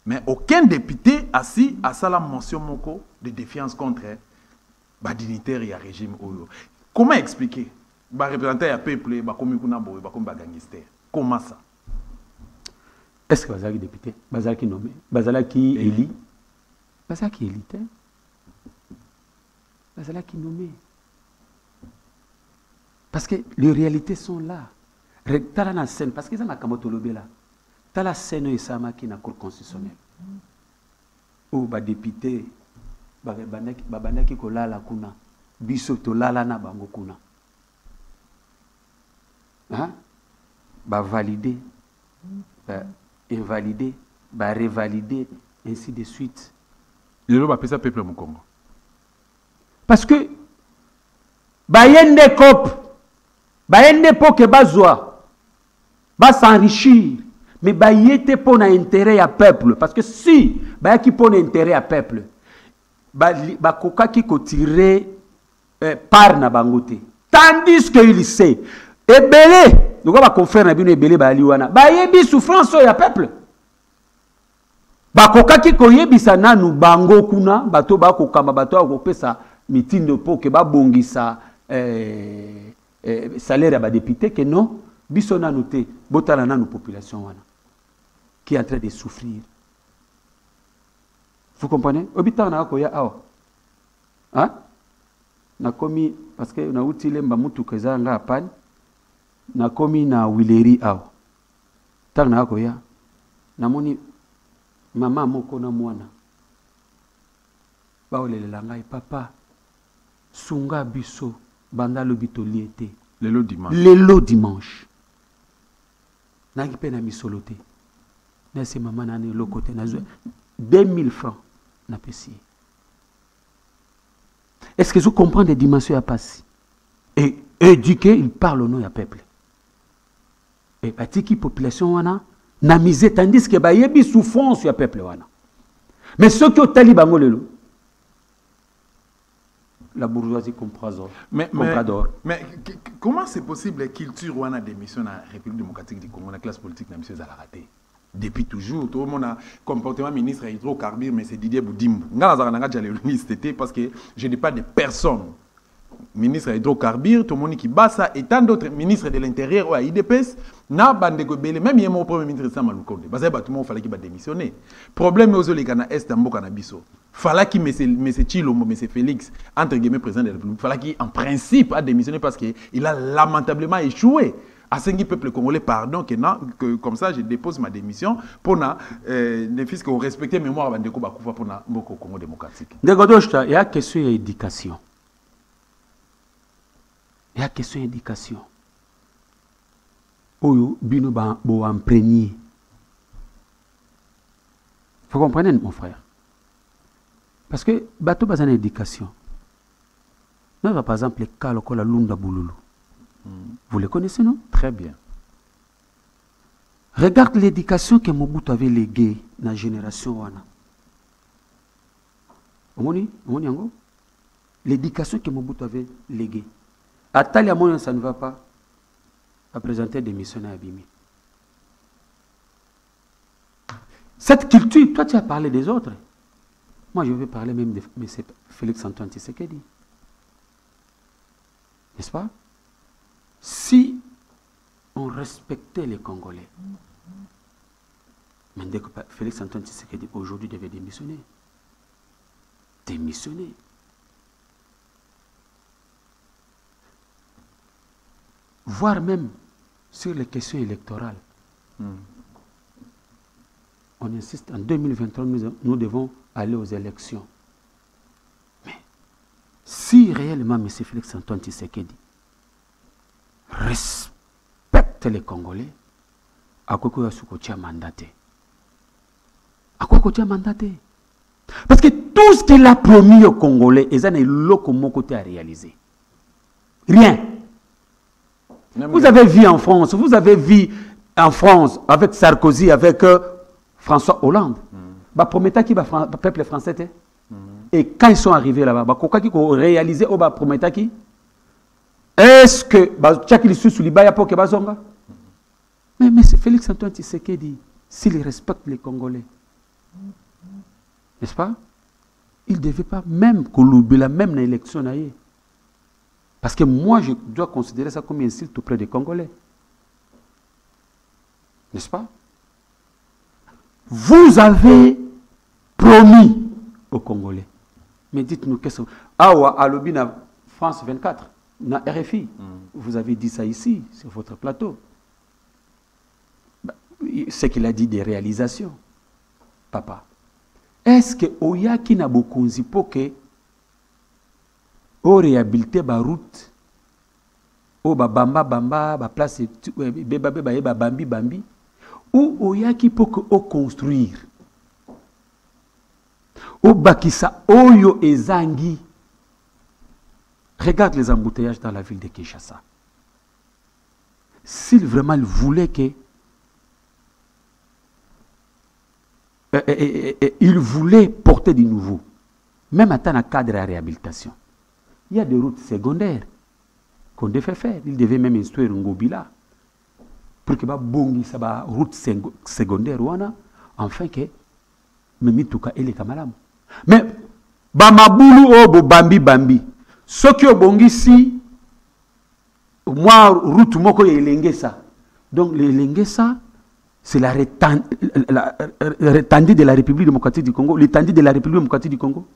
Mais aucun député assis à ça la mention moko de défiance contre les dignitaires et le régime. Comment expliquer? Les représentants du peuple, comme gangster. Comment ça? Est-ce que Bazaki député, Bazaki nommé, Bazaki élu, Bazaki élité? Bazala qui nommé. Parce que les réalités sont là. T'as la scène, parce que ça m'a kamotolobé là. T'as la scène et ça m'a qui na cour constitutionnelle. Ou ba député, babandaki ko lala kuna, biso to lala na bango kuna. Hein? Ba valider, ba invalider, ba revalider, ainsi de suite. Le lo ba pesa peuple mu Congo. Parce que bayende cop bayende poke bazwa ba s'enrichir mais bayete pour na intérêt à peuple parce que si bayaki pour intérêt à peuple ba koka ki ko tirer par na bangote tandis que il sait ebele donc ba confrère na bino ebele ba liwana bayebi souffrance ya peuple ba koka ki ko yebisa nanu bango kuna bato ba kokamba bato akopesa mitindo po ke ba bongisa salaire à ba député que non biso na noté botala na nos population wana qui est en train de souffrir. Vous comprenez? Obita na ko ya awa. Hein? Na komi parce que na utile mba mutu keza nga apani na komi na wileri awa. Tang na ko ya. Na moni mama moko na mwana. Ba olelela ngai papa sunga biso banda lobito liete lelo dimanche naki pe na misolote na se mama na ne lokote na 2000 francs na pesi. Est-ce que vous comprenez les dimensions à passer et éduquer il parle au nom du peuple et batiki population wana na misé tandis que ba yebi souffrance ya peuple wana mais ceux qui au talibango lelo la bourgeoisie comprador. Mais comment c'est possible la culture ou la démission dans la République démocratique du Congo, la classe politique n'a pas raté? Depuis toujours, tout le monde a comportement ministre hydrocarbures, mais c'est Didier Boudimbo. Parce que je n'ai pas de personne. Ministre hydrocarbures, tout le monde qui bat ça, et tant d'autres ministres de l'Intérieur ou à IDPS, n'a pas de gobelé, même il premier ministre Sam Malukonde. Parce que tout le monde fallait qu'il démissionner. Problème aux les Ghana Est d'Ambo Canabiso. Fallait qu'il M. Chilombo, M. Félix, entre guillemets, président de la République, fallait qu'il en principe a démissionné parce qu'il a lamentablement échoué. À ce peuple congolais, pardon, que comme ça, je dépose ma démission pour ne fils que respecter mémoire de Bakoufa pour le Congo démocratique. Il y a une question d'éducation. Il y a une question d'éducation. Oyo bino ba bo imprégné. Vous comprenez, mon frère? Parce que bateau bazana éducation. Nous avons par exemple le cas de la Lunda Bouloulou. Vous le connaissez, non? Très bien. Regarde l'éducation que Mobutu avait léguée dans la génération wana. Omoni yango? L'éducation que Mobutu avait léguée. À Talia Moyen, ça ne va pas. À présenter des missionnaires abîmés. Cette culture, toi tu as parlé des autres. Moi je vais parler même de M. Félix Antoine Tshisekedi. N'est-ce pas? Si on respectait les Congolais, mais dès que Félix Antoine Tshisekedi aujourd'hui devait démissionner. Démissionner. Voire même sur les questions électorales. On insiste, en 2023, nous devons aller aux élections. Mais si réellement M. Félix Antoine Tshisekedi respecte les Congolais, à quoi il a mandaté? À quoi il a mandaté? Parce que tout ce qu'il a promis aux Congolais, ils ont le côté à réaliser. Rien. Vous avez vu en France, avec Sarkozy, avec François Hollande. Bah promettait qui le peuple français était. Et quand ils sont arrivés là-bas, bah quoi qu'ils ont réalisé, bah promettait qui? Est-ce que chaque issue sous l'Ibaya pour que bazonga? Mais c'est Félix Antoine Tshisekedi, s'il respecte les Congolais, n'est-ce pas? Il ne devait pas même colober la même élection. Parce que moi, je dois considérer ça comme un insulte auprès des Congolais. N'est-ce pas? Vous avez promis aux Congolais. Mais dites-nous, qu'est-ce que... à l'Obina France 24, na RFI, vous avez dit ça ici, sur votre plateau. C'est qu'il a dit des réalisations. Papa. Est-ce que Oya qui n'a beaucoup pour que au réhabiliter ba route au ba bamba ba place beba bambi ou Oya qui pour que au construire au bakisa oyo ezangi. Regarde les embouteillages dans la ville de Kinshasa. S'il vraiment il voulait que il voulait porter du nouveau, même à un cadre de réhabilitation. Il y a des routes secondaires qu'on devait faire. Il devait même instruire Ngobila pour que bongi sa route secondaire enfin que memituka ele kamalam. Mais bamabulu o bambi ce qui bongi si moi route moko elengesa. Donc l'elengesa c'est la retendue de la République démocratique du Congo, l'étendue de la République démocratique du Congo.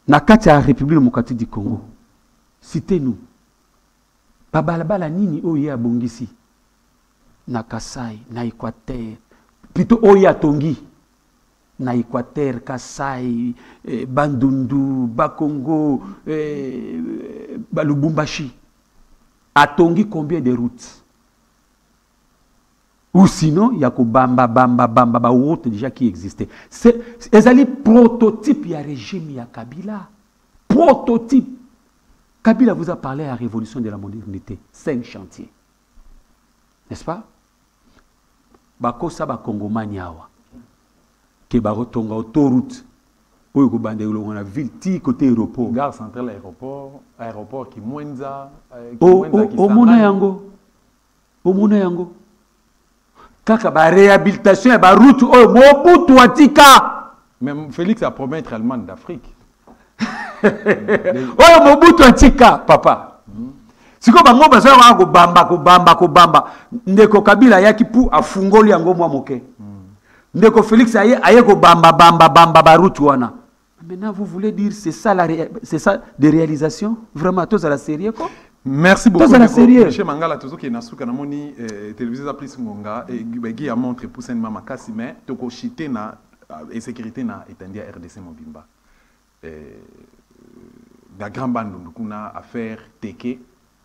Nakati la République démocratique du Congo. Citez-nous. Babalabala nini oye a bongisi. Na Kasai, na Équateur. Plutôt oye a Tongi. Na Équateur, Kasai, Bandundu, Bakongo, Balubumbashi. A Tongi combien de routes? Ou sinon, il y a que bamba route déjà qui existait. C'est les prototypes, il y a régime, il y a Kabila. Prototype. Kabila vous a parlé à la révolution de la modernité. 5 chantiers. N'est-ce pas? Bakosa ba Kongomani awa. Ke ba rotonga autoroute. oyo ko bande on a ville ti côté aéroport gare centrale aéroport qui Mwenza o mona yango kaka ba réhabilitation ya ba route oyo Mobutu atika même Félix a promettre Allemagne d'Afrique oyo Mobutu atika papa siko bango baza ko bamba ndeko Kabila yaki pu afungoli yango mwa moke ndeko Félix aye ko bamba ba route wana. Maintenant, vous voulez dire c'est ça c'est ça des réalisations vraiment tous à la série quoi. Merci beaucoup. Monsieur Mangala tozo ki nasuka na moni télévision plus ngonga et Guy a montré pour saint mama kasi mais toko chité na et sécurité na etendia RDC Mobimba. La grand bande kuna affaire Teke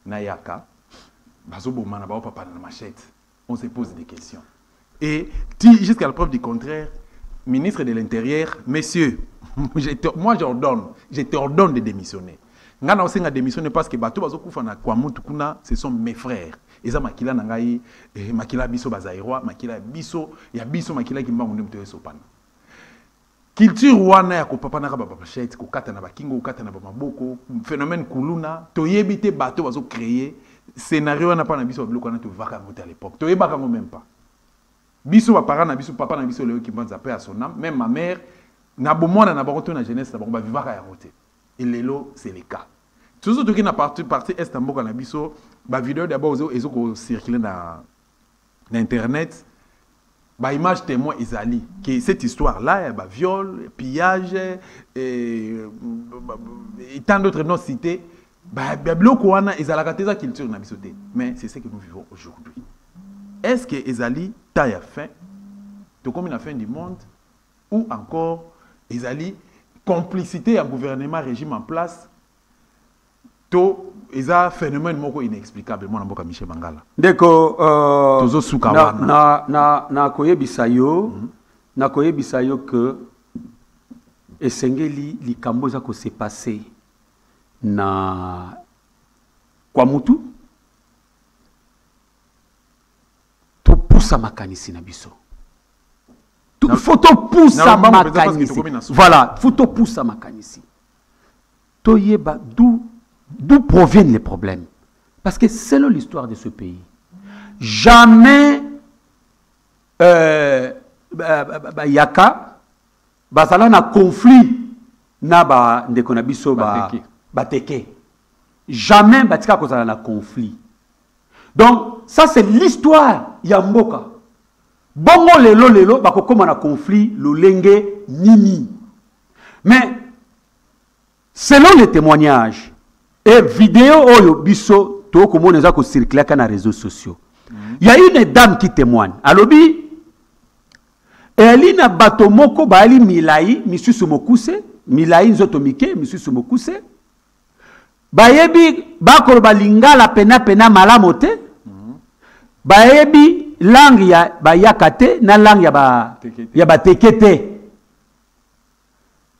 na Yaka bazo bomana ba papa na machette. On se pose des questions. Et jusqu'à la preuve du contraire, ministre de l'Intérieur, messieurs, moi je t'ordonne de démissionner. Ngana osenga démissionner parce que bato bazo kufa na kwa mutu kuna ce sont mes frères. Eza makila na ngai makila biso bazairwa, makila biso ya biso makila kimbangu ndi mto sopana. Culture wana ya ko papa na ba pachette ko kata na bakingo ko kata na ba maboko, phénomène kuluna, toyebite bato bazo créer scénario na pa na biso biloko na to vaka ngote à l'époque. Toyebaka ngo même pas. Biso ba parents na biso papa na biso leo kimbanza paix à son âme, même ma mère na bomona na baroto na jeunesse na ba vivaka ya ngote. Et lelo c'est le cas. Tout ce qui na partie est en boka na biso ba vidéo d'abord ils ont circulé na internet ba image témoin Ezali que cette histoire là ba viol, pillage et tant d'autres noms cités ba bloko wana ezalaka teza culture na biso té. Mais c'est ce que nous vivons aujourd'hui. Est-ce que Ezali taille à fin tout comme la fin du monde ou encore Ezali complicité à gouvernement régime en place to eza phénomène moko inexplicable moi na Michel Mangala ndeko tozo suka wana na koyebisa yo que esengeli likambo za ko se passer na kwa mutu to poussa makanisi na biso. Faut pousser makanisi. Voilà, faut pousser makanisi. Toyeba d'où proviennent les problèmes. Parce que selon l'histoire de ce pays, jamais yaka bazala na conflit na ba ndeko na biso ba teke. Jamais batika kozala na conflit. Donc ça c'est l'histoire ya mboka. Bongo lelo bako koma na conflit lolenge nini. Mais selon les témoignages et vidéos oyo biso to komona za ko circuler na réseaux sociaux. Il y a une dame qui témoigne. Alobi Elina batomoko bali milai misusu mokuse, milai nzoto mike misusu mokuse. Bayebi bakolo balingala pena malamote. Bayebi langue ya bayakate na langue ya ba tekete.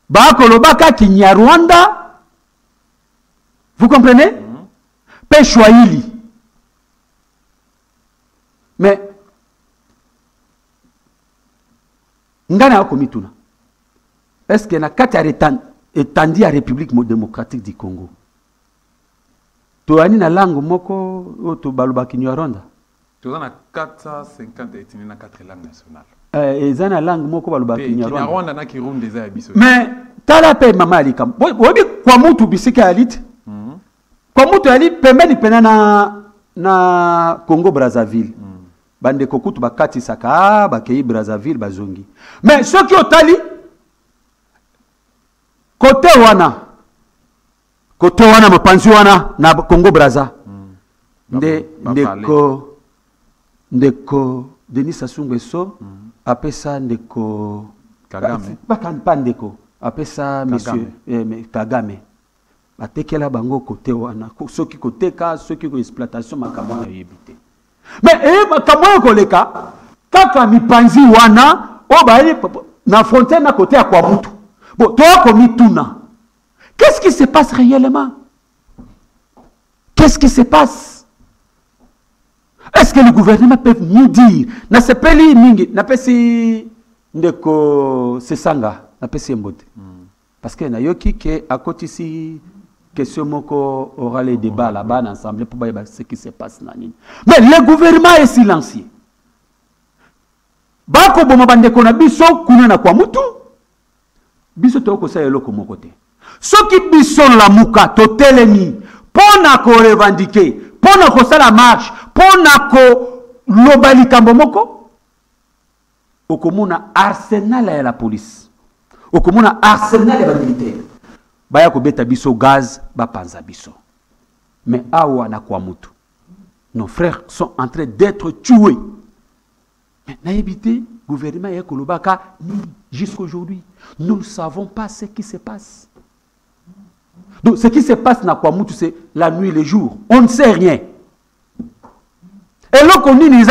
Bakolo baka Kinyarwanda. Vous comprenez? Peshwaili. Mais ngana yako mituna. Est-ce que na kati ya etandi ya République démocratique du Congo? Toani na langue moko to baloba Kinyarwanda. Toza na 450 etini na 4 langues nationales. Eza na langue moko baloba Kinyarwanda. Kinyarwanda na Kirundi eza ya biso. Mais tala pe mama alika. Bobi kwa mutu bisika alite. Kwa mutu ali pembeni pena na Congo Brazzaville. Bande kokutu bakati saka bakei Brazzaville bazongi. Mais ceux qui otali côté wana mapanzi wana na Congo Brazza. Ndeko Denis Sassou Nguesso apesa ndeko Kagame. Pas ndeko apesa monsieur Kagame. Batekela bango côté wana ceux qui côté ka ceux qui exploitation makambo na yebite. Mais makambo ko leka kaka mipanzi wana o ba na fontaine na côté ya kwa mutu. Bon toi comme mituna. Qu'est-ce qui se passe réellement? Qu'est-ce qui se passe? Est-ce que le gouvernement peut nous dire na sepeli mingi na pesi ndeko sesanga na pesi mbote. Parce que nayoki que à côté ici question moko aura les débats là-bas ensemble pour voir ce qui se passe na nini. Mais le gouvernement est silencieux. Bako boma bandeko na biso kuna na kwa mutu. Biso to ko sa eloko moko te. Soki biso la muka to telemi pona ko revendiquer, pona ko sala marche, pona ko lobali kambo moko. Okomuna arsenal ya la police. Okomuna arsenal ya militaire. Baya ko beta biso gaz ba panza biso. Mais awa na kwa mutu. Nos frères sont en train d'être tués. Mais n'a évité gouvernement ya kolobaka jusqu'aujourd'hui. Nous ne savons pas ce qui se passe. Donc ce qui se passe na kwa mutu c'est la nuit et le jour. On ne sait rien. Et là qu'on dit les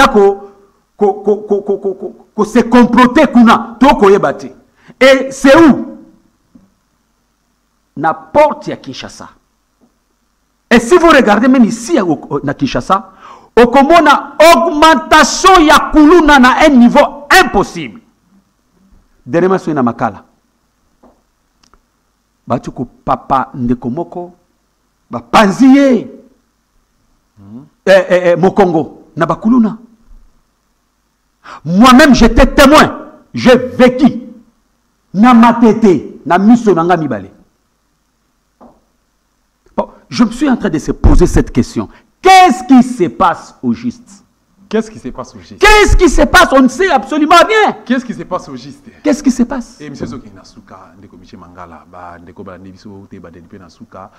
ko se comploter kuna to ko yebate. Et c'est où? Na porte ya Kinshasa. Et si vous regardez même ici à Kinshasa, okomona augmentation ya kuluna na un niveau impossible. Dernièrement sur na makala. Batuko papa ndekomoko ba panzier Mokongo na bakuluna. Moi-même j'étais témoin, j'ai vécu na matete na miso nanga mibale. Bon, je me suis en train de se poser cette question. Qu'est-ce qui se passe au juste? Qu'est-ce qui se passe au juste? Qu'est-ce qui se passe? On ne sait absolument rien. Qu'est-ce qui se passe au juste? Qu'est-ce qui se passe? Et monsieur Soki Nasuka, ndeko Michel Mangala, ndeko Bandibiso, te Badelipe Nasuka,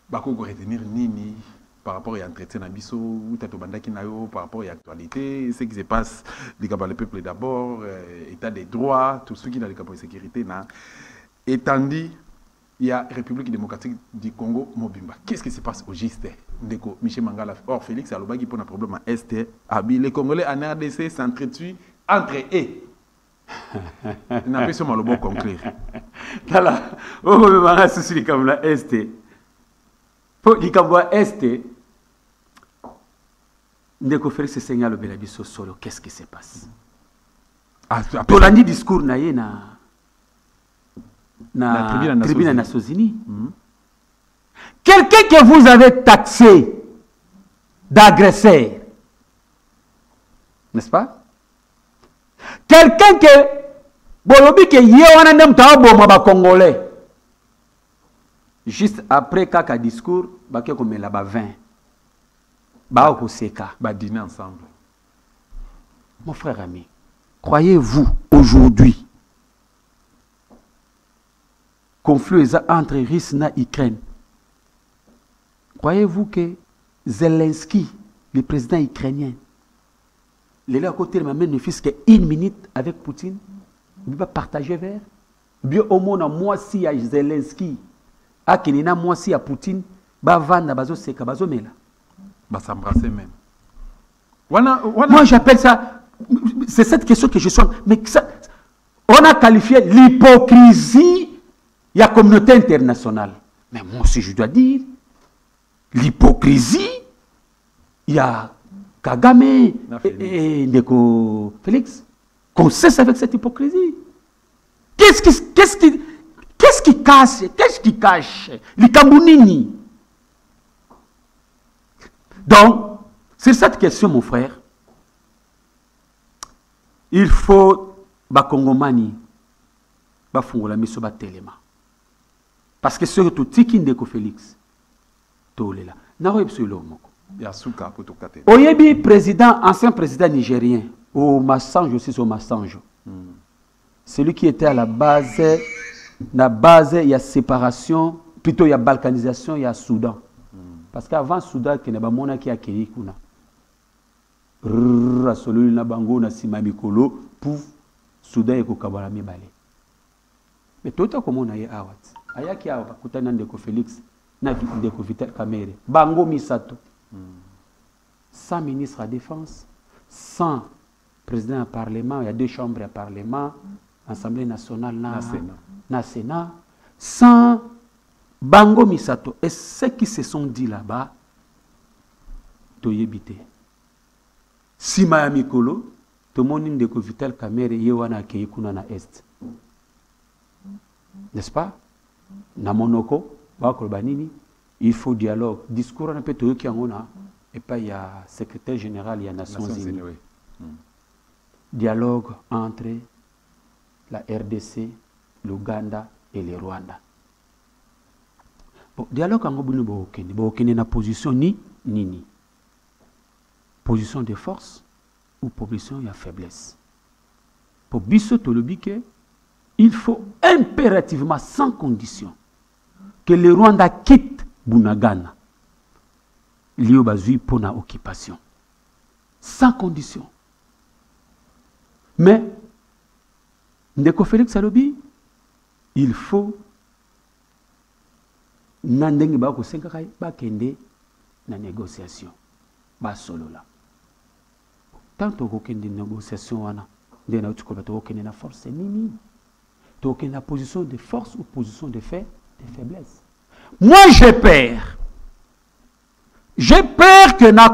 bako ko retenir nini par rapport à l'entretien Nabiso, ou Tato Bandaki Nayo, par rapport à l'actualité, ce qui se passe, les le peuple d'abord, état des droits, tout ce qui est dans les campagnes de sécurité, étant dit, il y a la République démocratique du Congo, Mobimba. Qu'est-ce qui se passe au juste? Ndeko Michel Mangala, or Félix Alobagi pour un problème à Est, les Congolais en RDC s'entretuent entre eux. N'a pas seulement le bon conclure. Voilà, on va me marrer sur les Cambouis Est. Pour les Cambouis Est, Ndeko Félix Seigneur le Belabiso solo, qu'est-ce qui se passe? Pour l'année discours naïe na tribune na Sozini. Quelqu'un que vous avez taxé d'agresseur, n'est-ce pas? Quelqu'un que bolobi que yewana ndem taabo ba congolais. Juste après kaka discours, ba ke komela ba 20. Ba ko seka, ba dîner ensemble. Mon frère ami, croyez-vous aujourd'hui conflit entre Russie et Ukraine? Croyez-vous que Zelensky, le président ukrainien, il est à côté de ma main, ne fils qu'une minute avec Poutine, il va partager vers? Bien au moins, moi si à Zelensky, à Kenina, moi si à Poutine, va vendre bazo seka bazo mela. Va s'embrasser même. Moi j'appelle ça, c'est cette question que je suis. Mais ça, on a qualifié l'hypocrisie. Il y a la communauté internationale. Mais moi aussi, je dois dire, l'hypocrisie, il y a Kagame et Ndeko Félix. Qu'on cesse avec cette hypocrisie. Qu'est-ce qui cache? Qu'est-ce qui cache? Les Kambounini. Donc, sur cette question, mon frère, il faut Bakongomani, Bafungola Misoba Telema. Parce que surtout, Tiki Ndeko Félix, Tolela, Oyebi, président, ancien président nigérien, au Massange aussi, au Massange. Celui qui était à la base, il y a séparation, plutôt il y a balkanisation, il y a Soudan. Parce qu'avant Soudan, il y a des qui a accueilli Kuna. Rasolo na bango na simamikolo, pouf, Soudan et Kokabalami Balé. Mais tout le monde a eu Awat. Ayaki awa kutana Ndeko Félix na Ndeko Vital Kamerhe bango misato sans ministre à défense, sans président à parlement, il y a 2 chambres à parlement, Assemblée nationale na Sénat, sans bango misato. Et ceux qui se sont dit là-bas toyebite sima ya mikolo to moni Ndeko Vital Kamerhe yewana akei kuna na est, n'est-ce pas? na monoko bakoloba nini il faut dialogue discours na pe toyoki yango na et pas il y a secrétaire général il y a Nations Unies dialogue entre la RDC, l'Ouganda et le Rwanda. Bon, dialogue en Bokene na position ni. Position de force ou position de faiblesse. Pour Bisso Tolobike, il faut impérativement, sans condition, que le Rwanda quitte Bunagana. Lio bazui pour la occupation. Sans condition. Mais, Ndeko Félix Alobi, il faut nandenge bako senkakai bakende na négociation ba solo la tant ko kende négociation wana nde na utuko to kende na force nini to kende na position de force ou position de faiblesse. Moi j'ai peur que na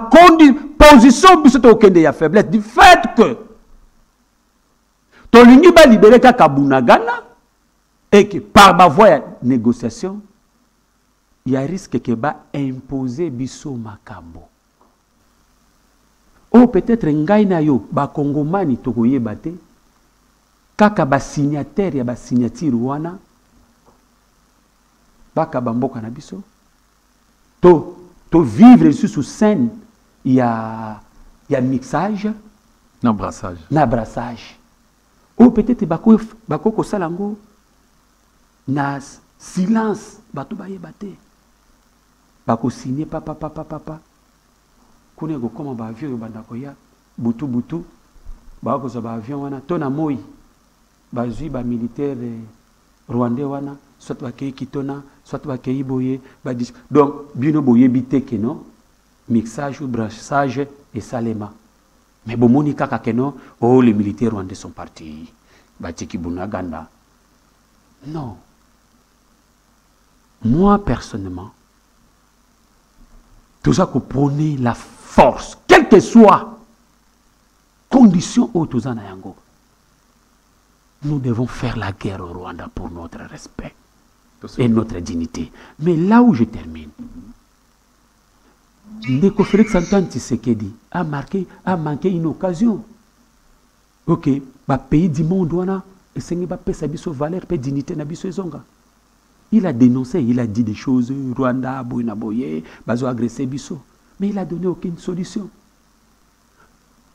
position biso to kende ya faiblesse du fait que Tolingi ba libéré kaka Bunagana et que par ma voie de négociation, il y a risque que ba imposer biso makambo. Ou peut-être ngai na yo ba kongomani tokoye bate kaka ba signataire ya ba signature wana baka bamboka na biso to vivre sous scène il y a mixage na brassage. Ou peut-être bako salango na silence bato baye bate bako signer papa kone ko koma ba avion banda ko ya butu bako za ba avion wana to na moi bazui ba militaire rwandais wana soit bakei kitona soit bakei boye donc bino boye biteke no mixage ou brassage et salema. Mais bon, Monica Kakeno, oh, les militaires rwandais sont partis. Batiki Bunaganda. Non. Moi, personnellement, tout ça qu'on prône la force, quelle que soit condition au Tozana Yango, nous devons faire la guerre au Rwanda pour notre respect et notre dignité. Mais là où je termine, Ndeko Félix Antoine Tshisekedi a manqué une occasion. Ok, ba pays du monde wana esengi ba pesa biso valeur pe dignité na biso ezonga. Il a dénoncé, il a dit des choses Rwanda boyna boye, bazo agresser biso, mais il a donné aucune solution.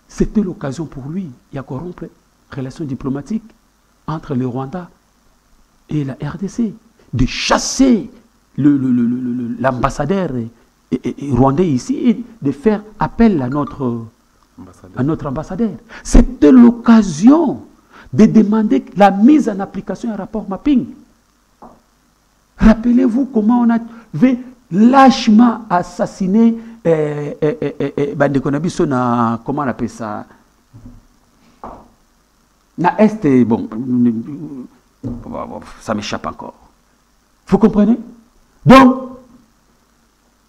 C'était l'occasion pour lui, il y a corrompre relations diplomatiques entre le Rwanda et la RDC, de chasser l'ambassadeur rwandais ici et de faire appel à notre ambassadeur. C'était l'occasion de demander la mise en application du rapport mapping. Rappelez-vous comment on avait lâchement assassiné comment on appelle ça, na Est, bon, ça m'échappe encore. Vous comprenez? Donc,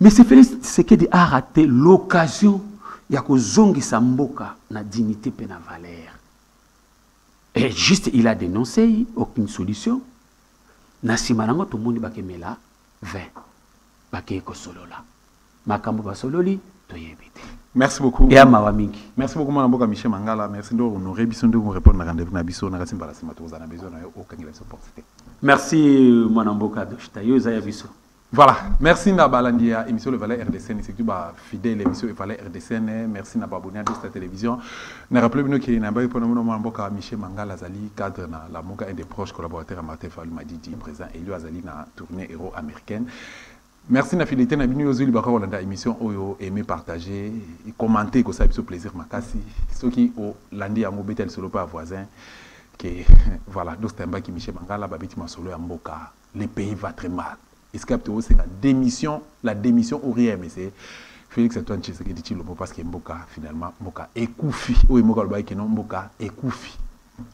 mais c'est Félix Tshisekedi a raté l'occasion ya kozongi samboka na dignité pe na valeur. Et juste il a dénoncé aucune solution. Na simanango to moni bakemela 20 bakeye ko solola. Makambo ba sololi to yebite. Merci beaucoup. Et à Mawamingi. Merci beaucoup Mboka Michel Mangala. Merci de honorer biso de répondre na rendez-vous na biso na kasimba la sima toza na besoin na aucun opportunité. Merci Mboka de Chitayo za biso. Voilà, merci Nabalandia, émission Le Valais RDCN, c'est tout fidèle émission Le Valais RDCN. Merci Nababounia de cette télévision. Nous rappelons que nous avons Michel Mangala Azali, cadre na la Moka, un des proches collaborateurs à Martin Fallou Madidi, présent Elio Azali na tournée héros américaine. Merci na fidélité na binu yozuli baka Hollanda émission oyo aimer partager et commenter que ça a plaisir makasi. Ceux qui au landi à mobetel solo pas voisin que voilà, d'Ostemba qui Michel Mangala babiti masolo ya Mboka, le pays va très mal. Escapé c'est la démission ou rien, mais c'est Félix Antoine Tshisekedi dit parce que Mboka finalement Mboka ekoufi ou Mboka le que non Mboka ekoufi.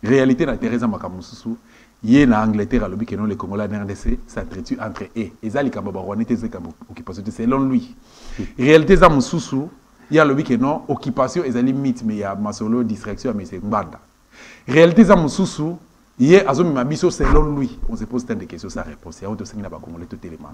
Réalité na Teresa Makamususu, yé na Angleterre à l'obi que non les Congolais RDC s'entretuent entre eux. Et ça les Kambaba Rwandais c'est comme occupation selon lui. Réalité za Mususu, il y a l'obi que non occupation et ça limite mais il y a masolo distraction mais c'est Mbanda. Réalité za Mususu Hier, Azom Mabiso, selon lui, on se pose tant de questions sans réponse. Il y a autre chose qui n'a pas congolais tout élément.